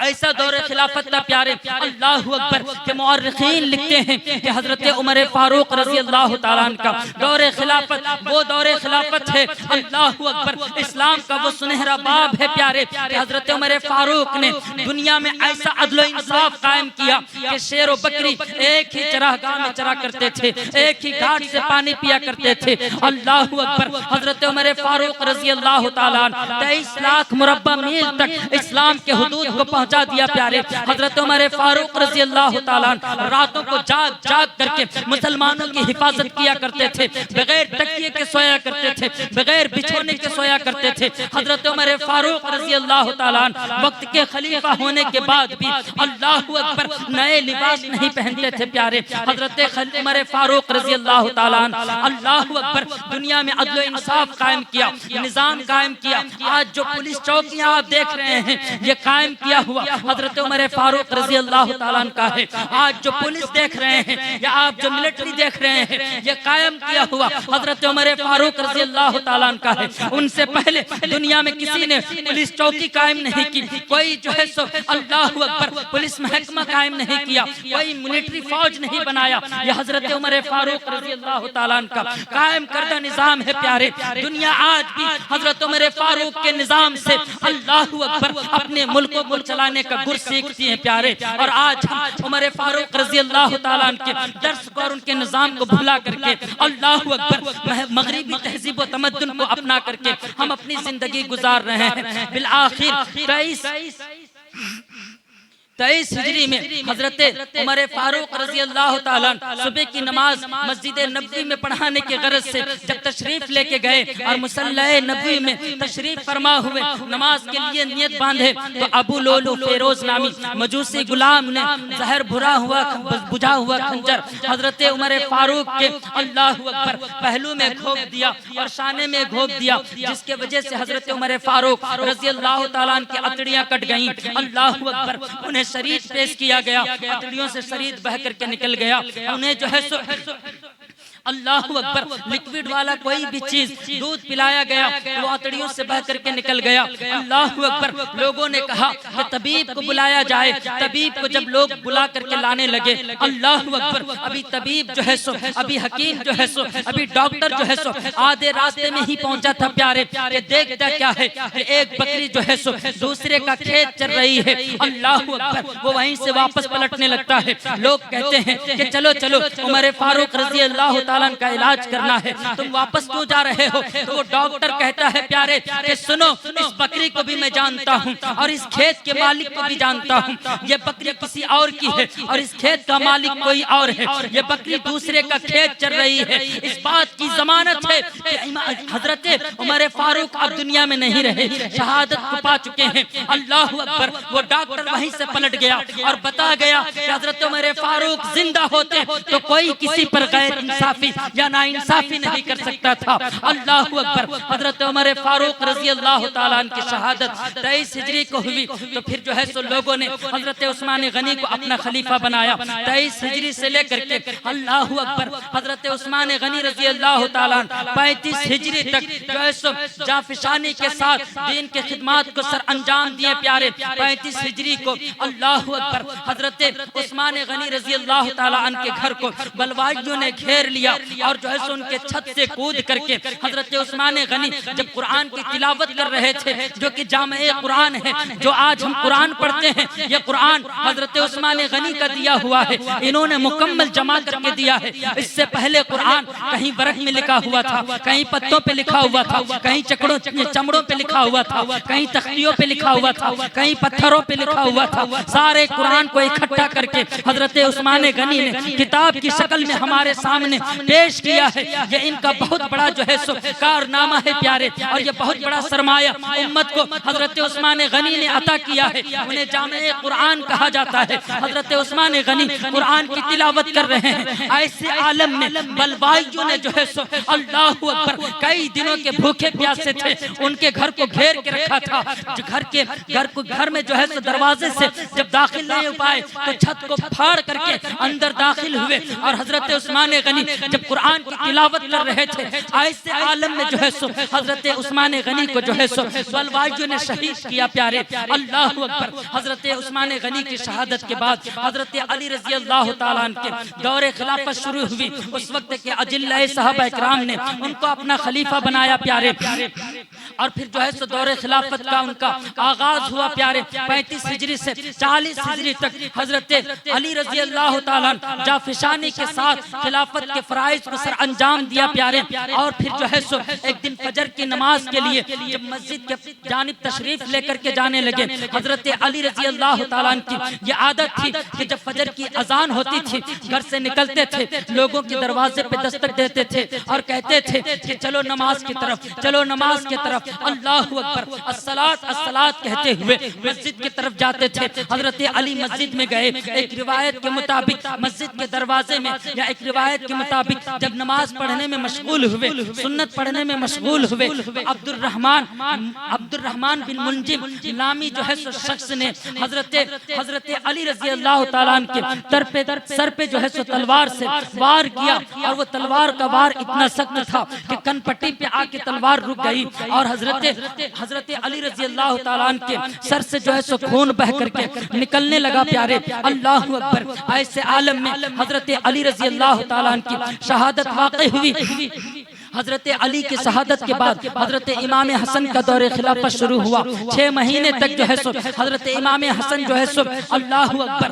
ऐसा दौरे खिलाफत था प्यारे, अल्लाहु अकबर के मुअर्रिखीन लिखते हैं कि हजरत उमर फारूक रजी अल्लाह ताला का दौरे खिलाफत वो दौरे खिलाफत है, अल्लाहु अकबर, इस्लाम का वो सुनहरा बाब है प्यारे कि हजरत उमर फारूक ने दुनिया में ऐसा अदल इंसाफ कायम किया कि शेर और बकरी एक ही चरागाह में चरा करते थे, एक ही घाट से पानी पिया करते थे। अल्लाहु अकबर, हजरत उमर फारूक रजी अल्लाह ताला 23 लाख मुरब्बा मील तक इस्लाम के हुदूद को पहुंचा दिया प्यारे। हजरत उमर फारूक रजी अल्लाह ताला रातों को जाग जाग करके मुसलमानों की हिफाजत किया करते थे, बगैर तकिए के सोया करते थे, बगैर बिछोने के सोया करते थे। हजरत उमर फारूक रजी अल्लाह ताला वक्त के खलीफा होने के बाद भी अल्लाहु अकबर नए लिबास नहीं पहनते थे प्यारे। हजरत उमर फारूक रजी अल्लाह ताला अल्लाहु अकबर दुनिया में अदल इंसाफ कायम किया, निजाम कायम किया। आज जो पुलिस चौकियां आप देख रहे हैं ये कायम किया हुआ हजरत उमर फारूक रजी अल्लाह ताला का है। आज जो पुलिस देख रहे हैं या आप जो मिलिट्री देख रहे हैं ये कायम किया हुआ हजरत उमर फारूक रजी अल्लाह ताला का है। उनसे पहले दुनिया में किसी ने पुलिस चौकी कायम नहीं की, कोई जो है सो अल्लाहु अकबर पुलिस महकमा कायम नहीं किया, कोई मिलिट्री फौज नहीं बनाया। यह हजरत उमर फारूक रजी अल्लाह ताला का कायम करदा निजाम है प्यारे। दुनिया आज भी हजरत उमर फारूक के निजाम से अल्लाहु अकबर अपने मुल्क को चलाने का गुर सीखती है प्यारे। और आज हम उमर फारूक रजी अल्लाह ताला के दर्स को और उनके निजाम को भुला करके अल्लाहु अकबर मगरिबी तहजीब व तमद्दुन को अपना करके हम अपनी जिंदगी गुजार रहे हैं। बिल आखिर 23 हिजरी में हजरत उमर फारूक रजी अल्लाह ताला सुबह की नमाज मस्जिद नबवी में पढ़ाने के गरज से जब तशरीफ लेके गए और मुसल्ला नबवी में तशरीफ फरमा हुए, नमाज के लिए नियत बांधे तो अबू लोलू फेरोज नामी मजूसी गुलाम ने जहर बुझा हुआ खंजर हजरत उमर फारूक के अल्लाहु अकबर पहलू में घोंप दिया और शाने में घोंप दिया, जिसके वजह से हजरत उमर फारूक रजी अल्लाह ताला की अतड़ियां कट गईं। अल्लाहु अकबर, उन्हें शरीर पेश किया गया, अतड़ियों से शरीर बह करके निकल गया। उन्हें जो है अल्लाहु अकबर लिक्विड वाला कोई भी चीज दूध पिलाया गया तो अतड़ियों से बह करके निकल गया। अल्लाहु अकबर, लोगों ने कहा कि तबीब को बुलाया जाए। तबीब को जब लोग बुला करके लाने लगे, अल्लाहु अकबर, अभी तबीब जो है सो, अभी हकीम जो है सो, अभी डॉक्टर जो है सो आधे रास्ते में ही पहुंचा था प्यारे। देखता क्या है कि एक बकरी जो है सो दूसरे का खेत चल रही है। अल्लाहु अकबर, वो वहीं से वापस पलटने लगता है। लोग कहते हैं कि चलो चलो उमर फारूक रजी अल्लाह ताला का इलाज करना है, तुम वापस क्यों जा रहे हो? तो वो डॉक्टर कहता है प्यारे कि सुनो, इस बकरी को भी मैं जानता हूँ और इस खेत के मालिक को भी जानता हूँ। ये बकरी किसी और की है और इस खेत का मालिक कोई और है। ये बकरी दूसरे का खेत चल रही है। इस बात की जमानत है कि हजरत उमर फारूक अब दुनिया में नहीं रहे, शहादत को पा चुके हैं। अल्लाहु अकबर, वो डॉक्टर वहीं से पलट गया और बता गया कि हजरत उमर फारूक जिंदा होते तो कोई किसी पर गैर इंसाफी या ना इंसाफी नहीं कर सकता था। अल्लाहु अकबर, हजरत उमर फारूक रजी अल्लाह ताला की शहादत 23 हिजरी को हुई तो फिर जो है सो लोगों ने हजरत उस्मान गनी को अपना खलीफा बनाया। 23 हिजरी से लेकर के अल्लाहु अकबर हजरत उस्मान गनी रजी अल्लाह ताला 35 हिजरी तक जो है सो जाफिशानी के साथ दीन के खिदमत को सर अंजाम दिए प्यारे। 35 हिजरी को अल्लाहु अकबर हजरत उस्मान गनी रजी अल्लाह ताला के घर को बलवाइयों ने घेर लिया और जो है सो उनके छत से कूद करके हजरत उस्मान गनी जब कुरान की तिलावत कर रहे थे, जो कि जामे कुरान है, जो आज हम कुरान पढ़ते हैं, ये कुरान हजरत उस्मान गनी का दिया हुआ है। इन्होंने मुकम्मल जमा करके दिया है। इससे पहले कुरान कहीं बरक में लिखा हुआ था, कहीं पत्तों पे लिखा हुआ था, कहीं चमड़ों पे लिखा हुआ था, कहीं तख्तियों पे लिखा हुआ था, कहीं पत्थरों पे लिखा हुआ था। सारे कुरान को इकट्ठा करके हजरत उस्मान गनी ने किताब की शक्ल में हमारे सामने पेश किया है, ये इनका बहुत बड़ा जो है सो कारनामा है प्यारे, और ये बहुत बड़ा सरमाया उम्मत को हजरत उस्मान गनी ने अता किया है। उन्हें जामे कुरान कहा जाता है। हजरत उस्मान गनी कुरान की तिलावत कर रहे हैं। ऐसे आलम में बलवाइयों ने जो है सो अल्लाहु अकबर कई दिनों के भूखे प्यासे थे, उनके घर को घेर के रखा था। घर में जो है सो दरवाजे से जब दाखिल नहीं हो पाए तो छत को फाड़ करके अंदर दाखिल हुए, और हजरत उस्मान गनी जब कुरान की तिलावत कर रहे थे, ऐसे आलम में जो है सो हजरत उस्मान गनी को जो है सो बलवाइयों ने शहीद किया प्यारे। अल्लाहु अकबर। हजरत उस्मान गनी की शहादत के बाद हजरत अली रजी अल्लाह तआला अन्हु के दौरे खिलाफत शुरू हुई। उस वक्त के अजिल्लाए सहाबा इकराम ने उनको अपना खलीफा बनाया प्यारे, और फिर जो है सो दौरे खिलाफत का उनका आगाज हुआ प्यारे। 35 हिजरी से 40 हिजरी तक हजरत अली रजी अल्लाह तआला अन्हु जाफिशानी के साथ खिलाफत के फराइज को सर अंजाम दिया प्यारे। और फिर जो है सो एक दिन फजर की नमाज के लिए जब मस्जिद के जानिब तशरीफ लेकर के जाने लगे, हजरत अली रजी अल्लाह तआला अन्हु की ये आदत थी कि जब फजर की अजान होती थी घर से निकलते थे, लोगों के दरवाजे पे दस्तक देते थे और कहते थे कि चलो नमाज की तरफ, चलो नमाज की तरफ। अल्लाहु अकबर, अस्सलात अस्सलात कहते हुए मस्जिद की तरफ जाते थे। हजरत अली मस्जिद में गए। एक रिवायत के मुताबिक मस्जिद के दरवाजे में, या एक रिवायत के मुताबिक जब नमाज पढ़ने में मशगूल हुए, सुन्नत पढ़ने में मशगूल हुए, अब्दुर्रहमान बिन मुलजिम नामी जो है शख्स ने हजरत अली रजी अल्लाह तआला अन्हु के सर पे जो है सो तलवार से वार किया, और वो तलवार का वार इतना सख्त था कि कनपट्टी पे आके तलवार रुक गई, और हजरत अली रजी अल्लाह तआला अन्हु के सर से जो है सो खून बह करके निकलने लगा प्यारे। अल्लाहु अकबर। ऐसे आलम में हजरत अली रजी अल्लाह तआला अन्हु की शहादत वाक़ई हुई। हजरत अली की शहादत के बाद हजरत इमाम हसन का दौरे खिलाफत शुरू हुआ। 6 महीने तक जो है सो हजरत इमाम हसन जो है सो अल्लाहु अकबर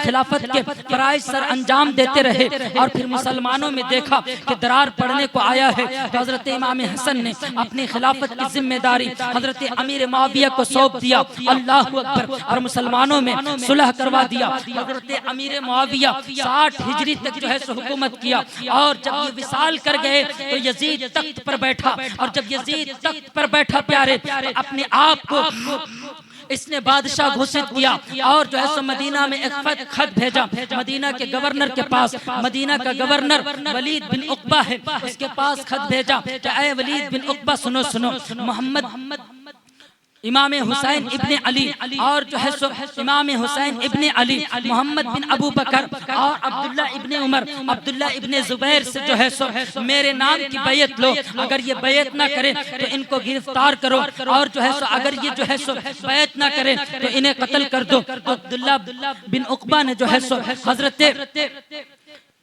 खिलाफत के फराइज सर अंजाम देते रहे, और फिर मुसलमानों में देखा कि दरार पड़ने को आया है, तो हजरत इमाम हसन ने अपनी खिलाफत की जिम्मेदारी हजरत अमीर मुआविया को सौंप दिया। अल्लाहु अकबर। और मुसलमानों में सुलह करवा दिया। हजरत अमीर मुआविया 60 हिजरी तक जो है सो हुकूमत किया, और जब ये विसाल कर गए तो यजीद तख्त पर बैठा, और जब यजीद तख्त पर बैठा प्यारे, अपने आप को इसने बादशाह घोषित किया, और जो है सो मदीना में एक खत भेजा मदीना के गवर्नर के पास। मदीना का गवर्नर वलीद बिन उक़बा है, उसके पास खत भेजा कि ऐ वलीद बिन उक़बा सुनो सुनो, मोहम्मद इमाम हुसैन इब्ने अली और जो है सो इमाम हुसैन इब्ने अली, मोहम्मद बिन अबू बकर और अब्दुल्ला इब्ने उमर, अब्दुल्ला इब्ने जुबैर से जो है सो मेरे नाम की बैयत लो। अगर ये बैयत ना करे तो इनको गिरफ्तार करो, और जो है सो अगर ये जो है सो बैयत ना करे तो इन्हें कत्ल कर दो। अब्दुल्ला बिन उक़बा ने जो है सो हजरत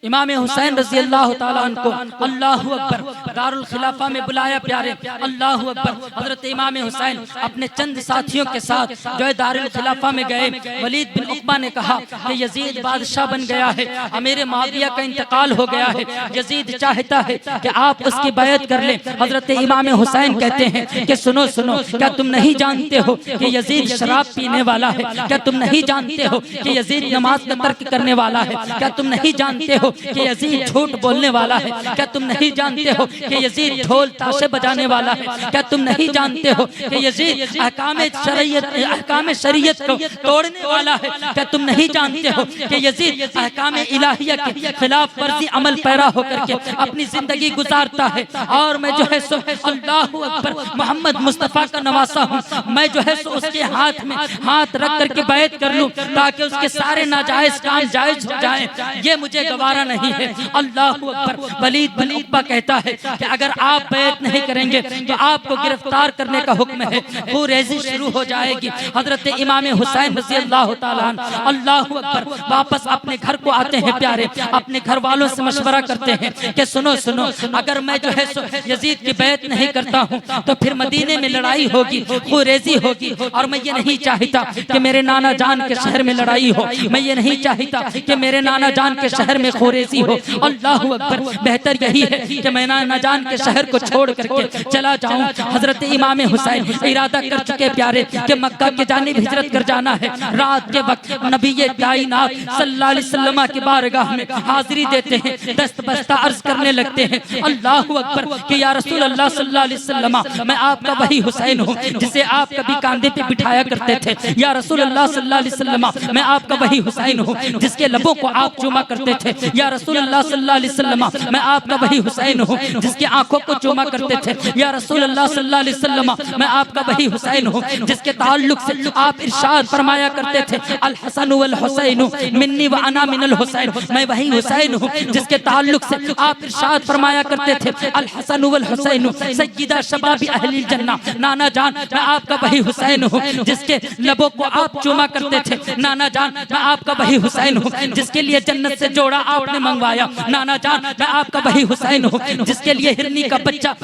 इमाम हुसैन रजी अल्लाह तआला अन्हु को अल्लाहु अकबर दारुल खिलाफा में बुलाया प्यारे। अल्लाहु अकबर। हजरत इमाम हुसैन अपने चंद साथियों के साथ जो है दारुल खिलाफा में गए। वलीद बिन उक़बा ने कहा कि यजीद बादशाह बन गया है, अमीर मुआविया का इंतकाल हो गया है, यजीद चाहता है कि आप उसकी बैयत कर ले। हजरत इमाम हुसैन कहते हैं कि सुनो सुनो, क्या तुम नहीं जानते हो कि यजीद शराब पीने वाला है? क्या तुम नहीं जानते हो कि यजीद नमाज का तर्क करने वाला है? क्या तुम नहीं जानते हो कि यजीद झूठ बोलने वाला है? क्या तुम नहीं जानते हो कि यजीद ढोल ताशे बजाने वाला है? क्या तुम नहीं जानते हो कि यजीद अहकाम शरीयत को तोड़ने वाला है? क्या तुम नहीं जानते हो कि यजीद अहकाम इलाहिया के खिलाफ वर्जी अमल पैरा होकर के अपनी जिंदगी गुजारता है? और मैं जो है सो अल्लाहु अकबर मोहम्मद मुस्तफ़ा का नवासा हूँ, मैं जो है सो उसके हाथ में हाथ रख करके बैत कर लूँ ताकि उसके सारे नाजायज काम जायज हो जाए, ये मुझे गवारा नहीं है। अल्लाहु अकबर। वलीद बिन उक़बा कहता है कि अगर आप बैत नहीं करेंगे तो आपको गिरफ्तार करने का हुक्म है। खुरेज़ी शुरू हो जाएगी। हजरत इमाम हुसैन रज़ी अल्लाह तआला अन्हु अल्लाहु अकबर वापस अपने घर को आते हैं प्यारे, अपने घर वालों से मशवरा करते हैं कि सुनो सुनो, अगर मैं जो है सो यजीद की बैत नहीं करता हूँ तो फिर मदीने में लड़ाई होगी, खुरेज़ी होगी, और मैं ये नहीं चाहता कि मेरे नाना जान के शहर में लड़ाई हो, मैं ये नहीं चाहता कि मेरे नाना जान के शहर में खुरैशी हो। अल्लाह अकबर, बेहतर यही है कि मैं नाना जान के शहर को छोड़ करके चला जाऊं। हजरत इमाम हुसैन इरादा कर चुके प्यारे कि मक्का के जानिब हिजरत कर जाना है। रात के वक्त नबी कायनात सल्लल्लाहु अलैहि वसल्लम की बारगाह में हाजिरी देते हैं, दस्त बस्ता अर्ज करने लगते हैं अल्लाह अकबर कि या रसूल अल्लाह सल्लल्लाहु अलैहि वसल्लम, मैं आपका वही हुसैन हूँ जिसे आप कभी कांधे पे बिठाया करते थे। या रसूल अल्लाह सल्लल्लाहु अलैहि वसल्लम, मैं आपका वही हुसैन हूँ जिसके लबों को आप चूमा करते थे। या रसूल अल्लाह सल्लल्लाहु अलैहि वसल्लम, मैं आपका वही हुसैन हूँ जिसके आंखों को चूमा करते थे। या रसूल अल्लाह सल्लल्लाहु अलैहि वसल्लम, मैं आपका वही हुसैन हूँ जिसके ताल्लुक से आप इरशाद फरमाया करते थे अल हसन वल हुसैन मिन्नी व अना मिनल हुसैन, मैं वही हुसैन हूँ जिसके ताल्लुक से आप इरशाद फरमाया करते थे अल हसन वल हुसैन सय्यदा शबाबी अहलिल जन्ना। नाना जान, मैं आपका वही हुसैन हूँ जिसके लबों को आप चूमा करते थे। नाना जान, मैं आपका वही हुसैन हूँ जिसके लिए जन्नत से जोड़ा आपने मंगवाया। नाना जान, मैं आपका वही हुसैन हूँ जिसके लिए हिरनी का बच्चा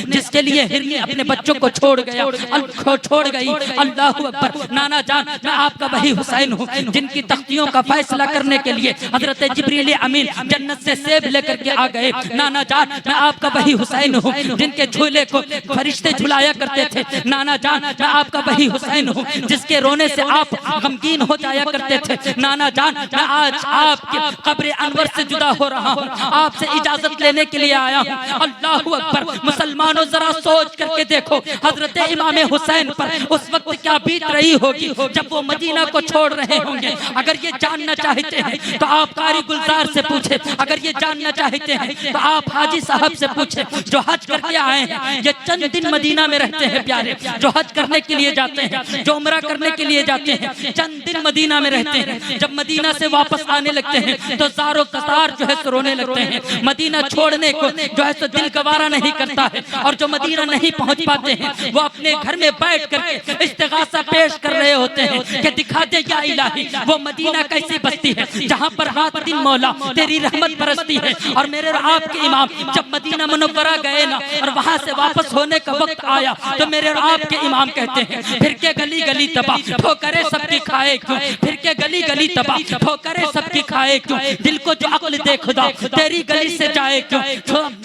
जिसके लिए हिरनी अपने बच्चों को छोड़ गई। अल्लाह अकबर। नाना जान, मैं आपका वही हुसैन हूँ जिनकी तख्तियों का फैसला करने के लिए हजरत जिब्रील अमीन जन्नत से सेब लेकर के आ गए। नाना जान, मैं आपका वही हुसैन हूँ जिनके झूले को फरिश्ते झुलाया करते थे। नाना जान, मैं आपका वही हुसैन हूँ जिसके रोने से आप गमगीन हो जाया करते थे। नाना जान, मैं आज आपके कब्र अनवर से जुदा हो रहा हूँ, आपसे इजाजत लेने के लिए आया हूँ। अल्लाह अकबर। मुसलमानों जरा सोच करके देखो हजरत इमाम हुसैन पर उस वक्त क्या बीत रही होगी जब वो मदीना को छोड़ रहे होंगे। अगर ये जानना चाहते हैं तो आप कारी गुलजार से पूछे, अगर ये जानना चाहते हैं तो आप हाजी साहब से पूछे जो हज करके आए हैं। ये चंद दिन मदीना में रहते हैं प्यारे, जो हज करने के लिए जाते हैं, जो उम्रा करने के लिए जाते हैं, चंद दिन मदीना में रहते हैं। जब मदीना से वापस आने लगते हैं तो ज़ारो कतार जो है रोने लगते हैं। मदीना छोड़ने को जो है दिल गवारा नहीं करता है, और जो मदीना नहीं पहुंच पाते हैं वो अपने घर में बैठ करके इस्तिगासा पेश कर रहे होते हैं कि दिखा दे या इलाही वो मदीना कैसी बस्ती है जहाँ पर रात दिन मौला तेरी रहमत बरसती है। और मेरे और आपके इमाम जब मदीना मुनव्वरा गए ना और वहाँ से वापस होने का वक्त आया तो मेरे और आपके इमाम कहते हैं फिर के गली गली तबाह ठोकरे सबकी खाए क्यों, फिर के गली गली तबाह ठोकरे सबकी खाए क्यों, दिल को जो अक्ल दे खुदा तेरी गली से जाए क्यों,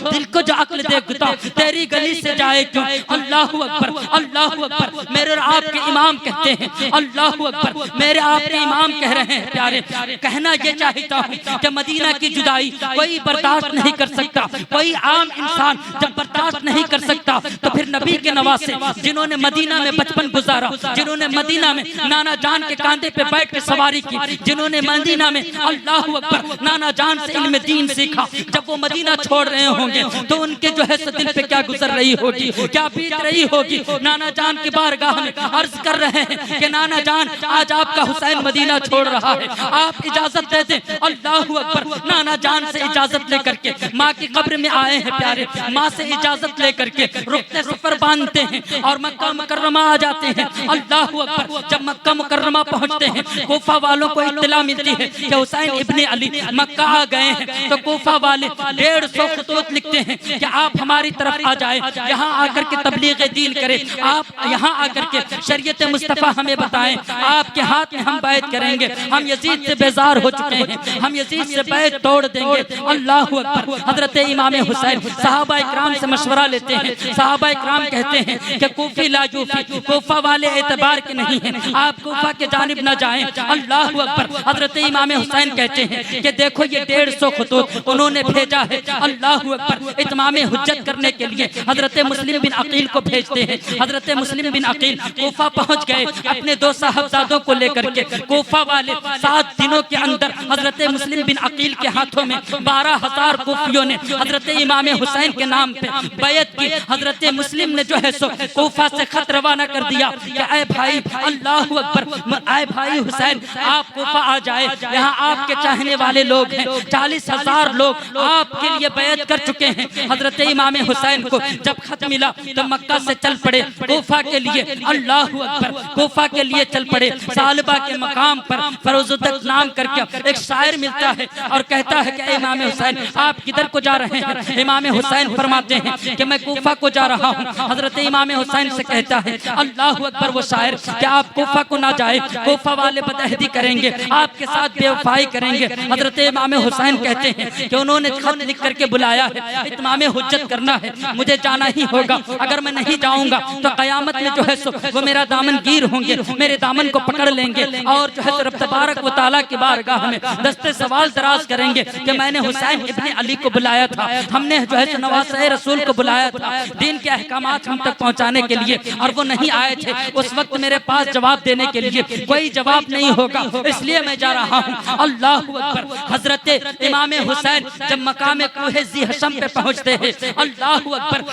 दिल को जो अक्ल दे खुदा तेरी गली से जाए क्यों। अल्लाह अकबर, अल्लाह अकबर। मेरे और आपके इमाम कहते हैं अल्लाह अकबर, मेरे आपके इमाम कह रहे हैं प्यारे, कहना ये चाहता हूँ कि मदीना की जुदाई कोई बर्दाश्त नहीं कर सकता, कोई आम इंसान जब बर्दाश्त नहीं कर सकता तो फिर नबी के नवासे जिन्होंने मदीना में बचपन गुजारा, जिन्होंने मदीना में नाना जान के कांधे पे बैठ के सवारी की, जिन्होंने मदीना में अल्लाह अकबर नाना जान से इल्म दीन सीखा, जब वो मदीना छोड़ रहे होंगे तो उनके जो है दिल पे क्या गुजर रही होगी, क्या बीत रही होगी। नाना जान की बारगाह में अर्ज कर रहे हैं कि नाना जान आज आपका हुसैन मदीना छोड़ रहा है, आप इजाजत दे दें। अल्लाह अकबर। नाना जान से इजाजत लेकर के माँ की कब्र में आए हैं प्यारे, माँ से इजाजत लेकर के रुकते सफर बांधते हैं और मक्का मुकर्रमा आ जाते हैं। अल्लाह अकबर। जब मक्का मुकर्रमा पहुंचते हैं कोफा वालों को इत्तला मिलती है कि हुसैन इब्ने अली मक्का आ गए हैं, तो कोफा वाले 150 खतूत लिखते हैं कि आप हमारी तरफ आ जाए, यहाँ आकर के तबलीग दीन करें, आप यहाँ आकर के शरीयत मुस्तफ़ा हमें बताएं, आपके हाथ में हम बैत करेंगे, हम यजीद से बेजार हो चुके हैं, हम यजीद से बैत तोड़ देंगे। अल्लाह अकबर। हजरत इमाम हुसैन सहाबा इकराम से मशवरा लेते हैं, सहाबा इकराम कहते हैं कि कूफी ला यूफी, कोफा वाले एतबार के नहीं हैं, आप कोफा के जानिब न जाएं। अल्लाह अकबर। हजरत इमाम हुसैन कहते हैं कि देखो ये 150 खतूत उन्होंने भेजा है। अल्लाह अकबर। इत्माम हुज्जत करने के लिए हजरत मुस्लिम बिन अकील को भेजते हैं। हजरत मुस्लिम बिन अकील कोफा पहुंच गए अपने 2 साहबजादों को लेकर के। कोफा वाले 7 दिनों के अंदर हजरत मुस्लिम बिन अकील के हाथों में 12,000 कोफियों ने हजरत इमाम हुसैन के नाम पे बैत की। हजरत मुस्लिम ने जो है सो कोफा से खत रवाना कर दिया कि ऐ भाई अल्लाह अकबर, ऐ भाई हुसैन आप कोफा आ जाए, यहाँ आपके चाहने वाले लोग हैं, 40,000 लोग आपके लिए बैत कर चुके हैं। हजरत इमाम हुसैन को जब खत मिला तो मक्का से चल पड़े कोफा के लिए। अल्लाह अकबर। कोफा के लिए चल पड़े। सालबा के मकाम पर फरोजुद्दीन नाम करके एक शायर मिलता है और कहता है कि इमाम हुसैन आप किधर को जा रहे हैं। इमाम हुसैन फरमाते हैं कि मैं कोफा को जा रहा हूँ। हजरत इमाम हुसैन से कहता है अल्लाह अकबर, वो शायर कि आप कोफा को ना जाए, कोफा वाले बदअहदी करेंगे, आपके साथ बेवफाई करेंगे। हजरत इमाम हुसैन कहते हैं कि उन्होंने खत लिख करके बुलाया है, इत्माम हुज्जत करना है, मुझे जाना ही होगा, अगर मैं नहीं जाऊंगा तो कयामत में जो है सो वो मेरा दामन गिर होंगे, मेरे दामन को पकड़ लेंगे और जो है सो रब तबारक व तआला की बारगाह में दस्ते सवाल दराज करेंगे कि मैंने हुसैन इब्ने अली को बुलाया था, हमने जो है सो नवासे रसूल को बुलाया था दीन के अहकामात हम तक पहुंचाने के लिए, और वो नहीं आए थे। उस वक्त मेरे पास जवाब देने के लिए कोई जवाब नहीं होगा, इसलिए मैं जा रहा हूँ। अल्लाह अकबर। हजरत इमाम हुसैन जब मकाम कोहे ज़ी हशम पे पहुंचते हैं, अल्लाह अकबर,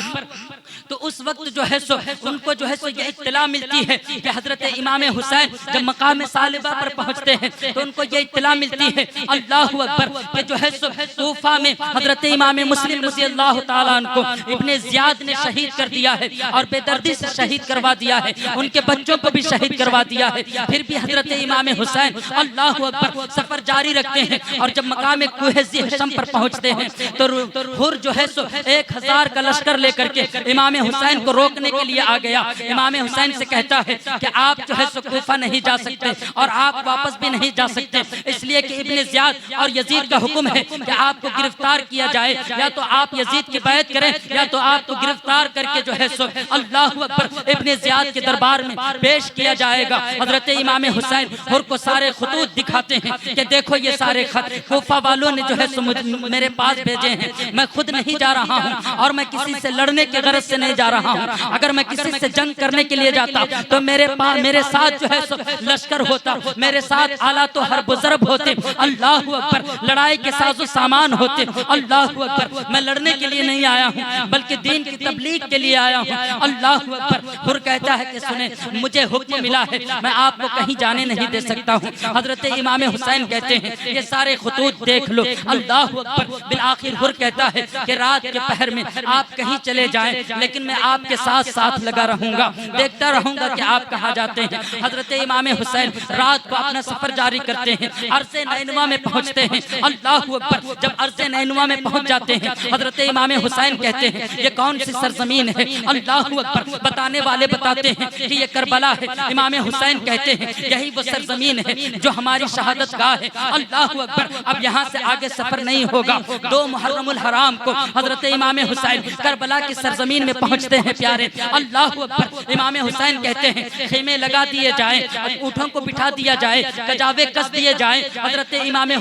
तो उस वक्त जो है सो उनको जो है सो ये इत्तला मिलती है कि हजरत इमाम हुसैन जब मकाम सालिबा पर पहुंचते हैं तो उनको ये इत्तला मिलती है अल्लाह अकबर कि जो है सो कूफा में हजरत इमाम मुस्लिम रज़ियल्लाहु ताला अन्हु इब्ने ज़ियाद ने शहीद कर दिया है और बेदर्दी से शहीद करवा दिया है, उनके बच्चों को भी शहीद करवा दिया है। फिर भी हजरत इमाम हुसैन अल्लाह अकबर सफर जारी रखते हैं और जब मकाम कोहे ज़ी हशम पर पहुंचते हैं तो हुर जो है सो 1000 का लश्कर लेकर के इमाम हुसैन को रोकने के लिए आ गया। इमाम हुसैन से कहता है कि आप जो है सो कूफा नहीं जा सकते और आप वापस भी नहीं जा सकते, इसलिए कि इब्ने ज़ियाद और यजीद का हुक्म है कि आपको गिरफ्तार किया जाए, या तो आप यजीद की बैत करें या तो आपको गिरफ्तार करके जो है सो अल्लाह अकबर इब्ने ज़ियाद के दरबार में पेश किया जाएगा। हजरत इमाम हुसैन हुर को सारे खतूत दिखाते हैं कि देखो ये सारे खत कूफा वालों ने जो है सो मेरे पास भेजे हैं, मैं खुद नहीं जा रहा हूँ और मैं किसी से लड़ने के गरज से नहीं जा रहा हूँ, अगर मैं किसी से जंग करने के लिए जाता तो मेरे साथ जो है सो लश्कर होता, मेरे साथ आला तो हर बुजुर्ग होते, अल्लाह अकबर, लड़ाई के साजो सामान होते, अल्लाह अकबर। मैं लड़ने के लिए नहीं आया हूँ बल्कि दीन की तबलीग के लिए आया हूँ, अल्लाह अकबर। हुर कहता है कि सुने, मुझे हुक्म मिला है, मैं आपको कहीं जाने नहीं दे सकता हूँ। हजरत इमाम हुसैन कहते हैं ये सारे खतूत देख लो, अल्लाह अकबर। बिल आखिर हुर कहता है कि रात के पहर में आप कहीं चले जाएं, लेकिन मैं आपके साथ साथ लगा रहूंगा, देखता रहूंगा कि आप कहाँ जाते हैं। हजरत इमाम हुसैन रात को अपना सफर जारी करते हैं, अर्ज़े नैनुआ में पहुंचते हैं, अल्लाह अकबर। जब अर्ज़े नैनुआ में पहुंच जाते हैं हजरत इमाम हुसैन कहते हैं ये कौन सी सरजमीन है, अल्लाह अकबर। बताने वाले बताते हैं कि ये करबला है। इमाम हुसैन कहते हैं यही वो सरजमीन है जो हमारी शहादत गाह है, अल्लाह अकबर। अब यहाँ से आगे सफर नहीं होगा। 2 मुहर्रमुल हराम को हजरत इमाम हुसैन करबला की सरजमीन में पहुंचते हैं प्यारे, अल्लाह अकबर। इमाम हुसैन कहते हैं खेमे लगा दिए जाएं, ऊँटों को बिठा दिया जाए, कजावे कस दिए जाएं। हजरत इमाम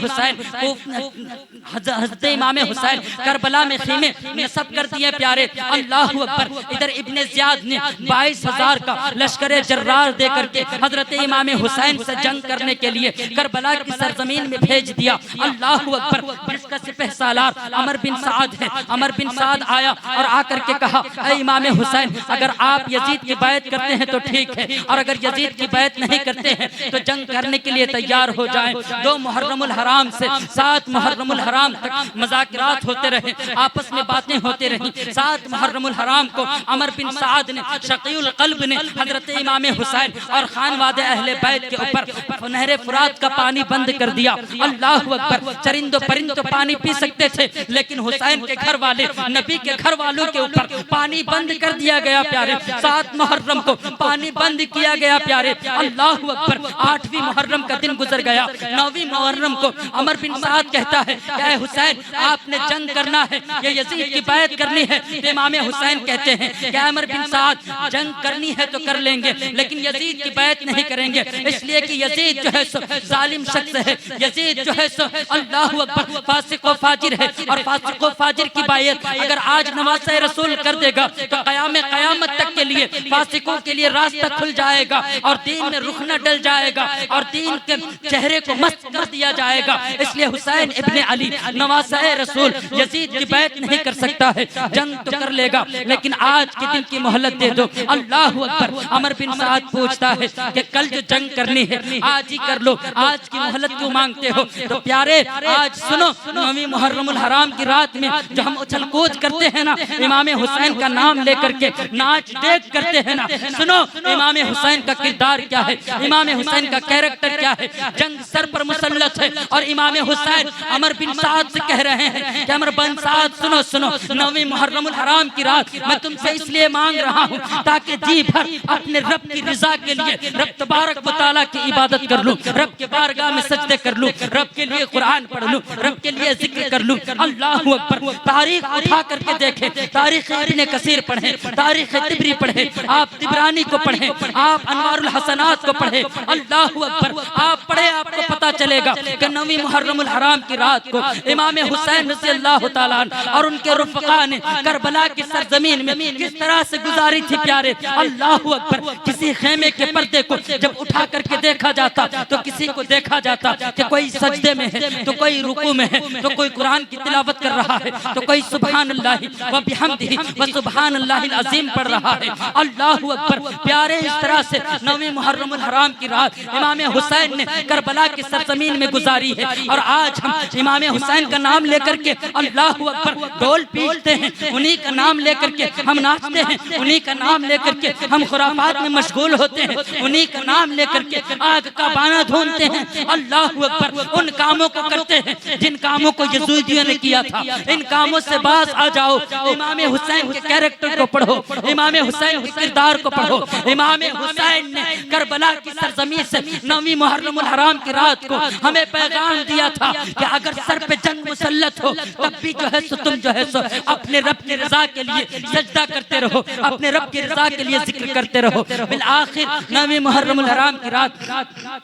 हुसैन करबला में खेमे नस्ब कर दिए प्यारे, अल्लाह अकबर। इधर इब्ने ज़ियाद ने 22,000 का लश्कर जर्रार दे करके हजरत इमाम हुसैन से जंग करने के लिए करबला की सरजमीन में भेज दिया, अल्लाह अकबर। जिसका सिपह सालार अमर बिन साद है, अमर बिन साद आया और आकर के कहा ऐ इमाम हुसैन, अगर आप यजीद की बैत करते हैं तो ठीक है, और अगर यजीद की बैत नहीं करते हैं तो जंग करने के लिए तैयार हो जाएं। 2 मुहर्रमुल हराम से 7 मुहर्रमुल हराम तक मज़ाकिरात होते रहे, आपस में बातें होती रहीं। 7 मुहर्रमुल हराम को अमर बिन साद ने, शकीउल क़ल्ब ने हजरत इमाम हुसैन और खानवादे अहले बैत के ऊपर नहर फुरात का पानी बंद कर दिया, अल्लाह अकबर। चरिंदो परिंदो तो पानी पी सकते थे, लेकिन हुसैन के घर वाले, नबी के घर वालों के ऊपर पानी बंद कर दिया गया प्यारे। 7 मुहर्रम को पानी बंद किया गया प्यारे, अल्लाह अकबर। 8वीं मुहर्रम का दिन गुजर गया। 9वीं मुहर्रम को अमर बिन साद कहता है क्या हुसैन आपने जंग करना है, ये यजीद की बैत करनी है। इमाम हुसैन कहते हैं क्या अमर बिन साद जंग करनी है तो कर लेंगे, लेकिन यजीद की बैत नहीं करेंगे, इसलिए कि यजीद जो है सो जालिम शख्स है, यजीद जो है सो अल्लाह अकबर फासिक व फाजिर है, और फासिक व फाजिर की बैत अगर आज नवासे रसूल कर देगा तो क़यामत तक के लिए फासिकों के लिए रास्ता खुल जाएगा और दीन में रुख न डल जाएगा और दीन के चेहरे को मस्त कर दिया जाएगा। इसलिए हुसैन इब्ने अली नवासे रसूल यजीद की बैत नहीं कर सकता है, जंग तो कर लेगा लेकिन आज के दिन की मोहलत दे दो, अल्लाह अकबर। अमर बिन साद पूछता है कि कल जो जंग करनी है आज ही कर लो, आज की मोहलत क्यों मांगते हो? तो प्यारे आज सुनो, 9वीं मुहर्रमुल हराम की रात में जो हम उछल कूद करते हैं ना, इमाम हुसैन का नाम लेकर के नाचते डेट करते हैं ना, सुनो इमाम हुसैन का किरदार क्या है, इमाम हुसैन का कैरेक्टर क्या है। जंग सर पर मुसल्लत है और इमाम हुसैन अमर बिन साद से कह रहे हैं कि अमर बिन साद सुनो सुनो, 9वीं मुहर्रमुल हराम की रात मैं तुमसे इसलिए मांग रहा हूँ ताकि जी भर अपने रब की रिजा के लिए रब तबारक व तआला की इबादत कर लूं, रब के बारगाह में सजदे कर लूं, रब के लिए कुरान पढ़ लूं, रब के लिए जिक्र कर लूं। अल्लाह अकबर। तारीख उठा करके देखें, तारीख इब्ने कसीर पढ़ें, तारीख तिबरी पढ़ें, आप तिबरानी को पढ़ें, आप अनवारुल हसनात को पढ़ें। अल्लाह अकबर। आप पढ़े, आपको पता चलेगा कि 9वीं मुहर्रमुल हराम की रात को इमाम हुसैन रज़ियल्लाहु ताला अन्हु और उनके रुफ़क़ा ने करबला की सरजमीन में किस तरह से गुजारी थी प्यारे। अल्लाह अकबर। किसी खेमे के पर्दे को जब उठा करके देखा जाता तो किसी को देखा जाता कि कोई सजदे में है, तो कोई रुकू में है, तो कोई कुरान की तिलावत कर रहा है, तो कोई सुभान अल्लाह व बिहम्दिही व सुभान अल्लाहिल अज़ीम पढ़ रहा है। अल्लाह अकबर। प्यारे इस तरह से 9वीं मुहर्रमुल हराम की रात इमाम हुसैन ने करबला की सरजमीन में गुजारी है। और आज हम इमाम हुसैन का नाम लेकर के अल्लाह अकबर ढोल पीटते हैं, उन्हीं का नाम लेकर के हम नाचते हैं, उन्हीं का नाम लेकर के हम खुराफात में मशगूल होते हैं, उन्हीं का नाम लेकर के आग का बाना ढूंढते हैं। अल्लाह अकबर। उन कामों को करते हैं जिन कामों को यज़ूदियों ने किया था। इन कामों से बाज आ जाओ। इमाम हुसैन के कैरेक्टर को पढ़ो, इमाम हुसैन के किरदार को पढ़ो। इमाम हुसैन ने करबला की सरजमीन से 9वीं मुहर्रमुल हराम की रात को हमें पैगाम दिया था कि अगर सर पे जंग मुसल्लत हो तब भी जो है सो तुम जो है सो अपने रब की रजा के लिए सजदा करते रहो, अपने रब की रजा के लिए जिक्र करते रहो। बिल आखिर 9वीं मुहर्रमुल हराम की रात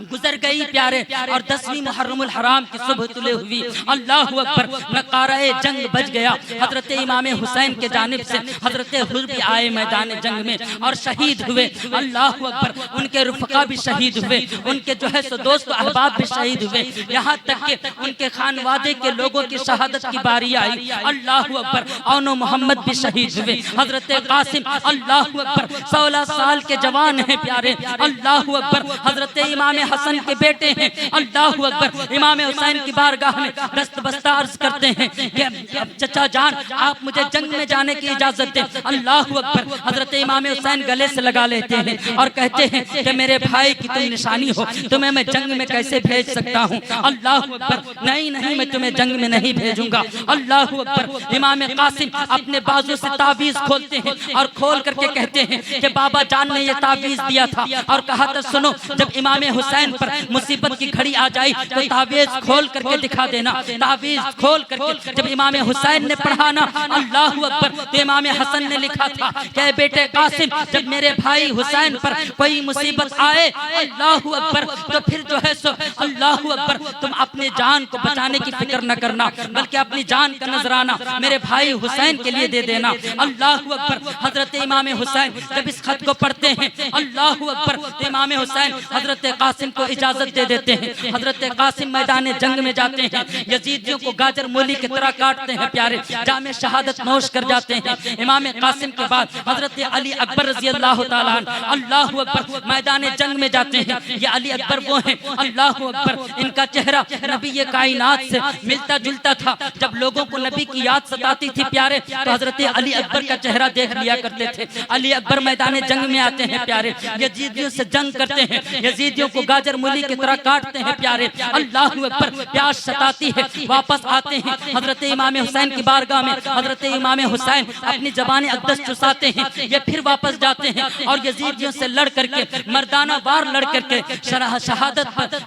गुजर गई प्यारे और 10वीं मुहर्रमुल हराम की सुबह तुले हुई। अल्लाह अकबर। नकाराए जंग बज गया। हजरत इमाम हुसैन के जानिब से हजरत हुर भी आए मैदान जंग में और शहीद हुए। अल्लाह अकबर। उनके रुफ़क़ा भी शहीद हुए, उनके जो है सो दोस्त अहबाब भी शहीद हुए, यहाँ तक कि उनके खानवादे के लोगों की शहादत की बारी आई। अल्लाह अकबर। औनो मोहम्मद भी शहीद हुए। हजरत कासिम अल्लाह अकबर 16 साल के जवान हैं प्यारे। अल्लाह अकबर। हजरत इमाम हसन के बेटे हैं। अल्लाह अकबर। इमाम हुसैन की बारगाह में दस्त बस्ता अर्ज करते हैं कि चचा जान आप मुझे जंग में जाने की इजाजत दें। अल्लाह अकबर। हजरत इमाम हुसैन गले से लगा लेते हैं और कहते हैं कि मेरे भाई की तुम निशानी हो, तुम्हें मैं जंग में कैसे भेज सकता हूँ। अल्लाह अकबर। नहीं नहीं, मैं तुम्हें जंग में नहीं भेजूंगा। अल्लाह अकबर। इमाम कासिम अपने बाजू से ताबीज खोलते हैं और खोल करके कहते हैं कि बाबा जान ने ये ताबीज दिया था और कहा था सुनो जब इमाम हुसैन पर मुसीबत की घड़ी आ जाए तो ताबीज खोल करके दिखा देना। ताबीज खोल करके जब इमाम हुसैन ने पढ़ा ना अल्लाह अकबर तो इमाम हसन ने लिखा था कि बेटे कासिम जब मेरे भाई हुसैन पर कोई मुसीबत आए अल्लाह अकबर तो फिर जो है सो अल्लाह अकबर तुम अपने जान को बचाने की फिक्र न करना बल्कि अपनी जान का नजराना मेरे भाई हुसैन के लिए दे देना। अल्लाह अकबर। हजरत इमाम हुसैन जब इस खत को पढ़ते हैं अल्लाह अकबर तो इमाम हुसैन हजरत कासिम को इजाजत दे देते हैं। हजरत कासिम मैदान जंग में जाते हैं, यजीदियों को गाजर मूली की तरह काटते हैं प्यारे, जामे शहादत नोश कर जाते हैं। इमाम कासिम के बाद हजरत अली अकबर रजी अल्लाह ताला अन्हु अल्लाह अकबर मैदान जंग में जाते हैं। ये अली अकबर वो हैं अल्लाह अकबर इनका चेहरा नबी ये कायनात से मिलता जुलता था। जब लोगों को नबी की याद सताती थी प्यारे तो हजरत अली अकबर का चेहरा देख लिया करते थे। अली अकबर मैदान जंग में आते हैं प्यारे, यजीदियों से जंग करते हैं, यजीदियों को गाजर मूली की तरह काटते हैं प्यारे। अल्लाह अकबर। प्यास सताती है, वापस आते हैं हजरत इमाम हुसैन की बारगाह में। हजरत इमाम हुसैन अपनी ज़बान अक़दस चुसाते हैं, ये फिर वापस जाते हैं और यजीदियों से लड़ करके मर्दाना वार लड़ करके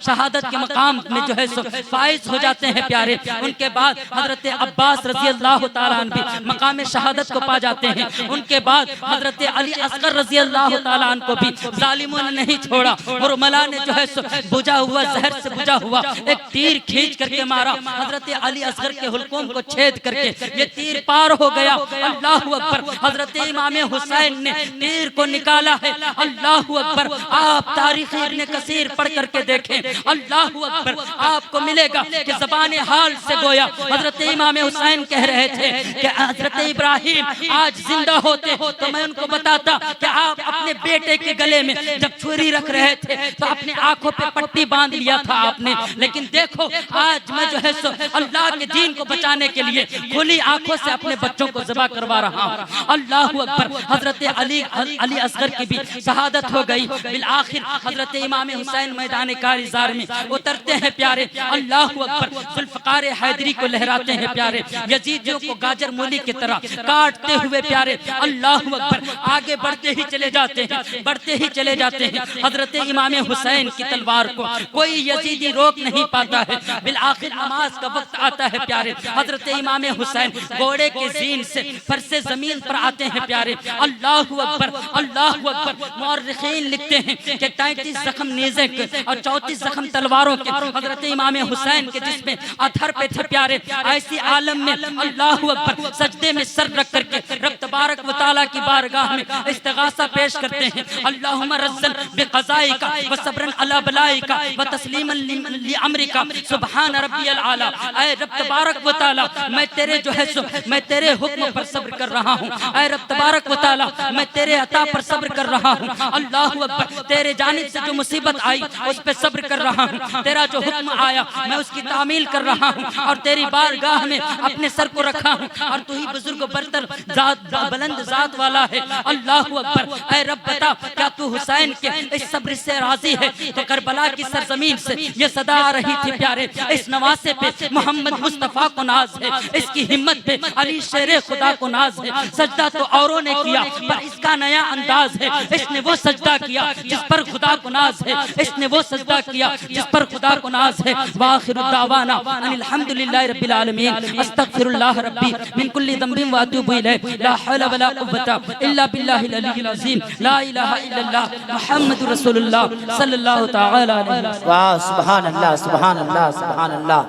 शहादत के मकाम में जो है सो फाइज हो जाते हैं प्यारे। उनके बाद हजरत अब्बास रजी अल्लाह ताला अन्हु भी मकाम शहादत को पा जाते हैं। उनके बाद हजरत अली असगर रजी अल्लाह ताला अन्हु को भी जालिमों ने नहीं छोड़ा और मला ने जो है सो बुझा हुआ जहर से बुझा हुआ एक तीर खींच करके मारा। हजरत अली असगर के हुल्कों को छेद करके ये तीर पार हो गया। अल्लाह अकबर। हजरत इमाम हुसैन ने तीर को निकाला है। अल्लाह अकबर। आप तारीख इब्ने कसीर पढ़ करके देखें। अल्लाह अकबर। आपको मिलेगा कि ज़बान हाल से गोया हजरत इमाम हुसैन कह रहे थे कि हजरत इब्राहिम आज जिंदा होते तो मैं उनको बताता कि आप अपने अपने बेटे के गले में जब छुरी रख रहे थे तो अपने आंखों पे पट्टी बांध लिया था आपने, लेकिन देखो आज मैं जो है सो अल्लाह के दीन को बचाने के लिए खुली आंखों से अपने बच्चों को ज़िबा करवा रहा हूँ। अल्लाह अकबर। हजरत अली असगर की भी शहादत हो गई। बिल आखिर हजरत इमाम हुसैन मैदान कारिज़ार में उतरते हैं प्यारे, अल्लाह अकबर, जुल्फ़कार हैदरी को लहराते हैं प्यारे, यजीदियों को गाजर मूली की तरह काटते हुए प्यारे, अल्लाह अकबर, आगे बढ़ते ही चले जाते हैं, बढ़ते ही चले जाते हैं। हजरत इमाम हुसैन की तलवार को कोई यजीदी रोक नहीं पाता है। बिल आखिर नमाज का वक्त आता है प्यारे, हजरत इमाम हुसैन घोड़े के ज़ीन से फरसे जमीन पर आते हैं प्यारे, अल्लाह अकबर, अल्लाह अकबर। मुअर्रिखीन लिखते हैं कि 33 जख्म नेज़े के और 34 जख्म तलवारों के हजरत इमाम हुसैन के जिसमें अधर पे थे प्यारे, ऐसी आलम में अल्लाह अकबर सजदे में सर रख करके रब तबारक व तआला की बारगाह में इस्तिगासा पेश करते हैं। अल्लाहुम्मा रज़्ज़न बिक़ज़ाइका व सब्रन अला बलाइका व तस्लीमन लि अम्रिका सुब्हान रब्बियल आला। ऐ रब तबारक व तआला, मैं तेरे जो है सो मैं तेरे हुक्म पर सब्र कर रहा हूँ। ऐ रब तबारक व तआला, मैं तेरे अता पर सब्र कर रहा हूँ। अल्लाह अकबर, तेरे जानिब से जो मुसीबत आई उस पे सब्र कर रहा हूँ। तेरा जो हुक्म आया मैं उसकी तामील कर रहा हूँ और तेरी बारगाह में अपने सर को रखा हूँ और तू ही बुजुर्ग बरतर जात बुलंद जात वाला है। अल्लाह अकबर। ऐ रब बता, क्या तू हुसैन के इस सब्र से राजी है? तो करबला की सरजमीन से ये सदा आ रही थी प्यारे, इस नवासे पे मोहम्मद मुस्तफ़ा को नाज है, इसकी हिम्मत पे अली शेरे खुदा को नाज है। सजदा तो औरों ने किया पर इसका नया अंदाज है, इसने वो सजदा किया जिस पर खुदा को नाज है, इसने वो सजदा किया जिस पर खुदा को नाज है। वाखिरु दावाना अनिल हम्दुलिल्लाहि रब्बिल आलमीन। अस्तगफिरुल्लाह रब्बी मिन कुल्ली ज़ंबिन व अतूबु इलैहि। ला हौला वला कुव्वता इल्ला बिल्लाहिल अलिय्यिल अज़ीम। ला इलाहा इल्लल्लाह मुहम्मदुर रसूलुल्लाह सल्लल्लाहु तआला अलैहि वसल्लम। वाह, सुभान अल्लाह, सुभान अल्लाह, सुभान अल्लाह।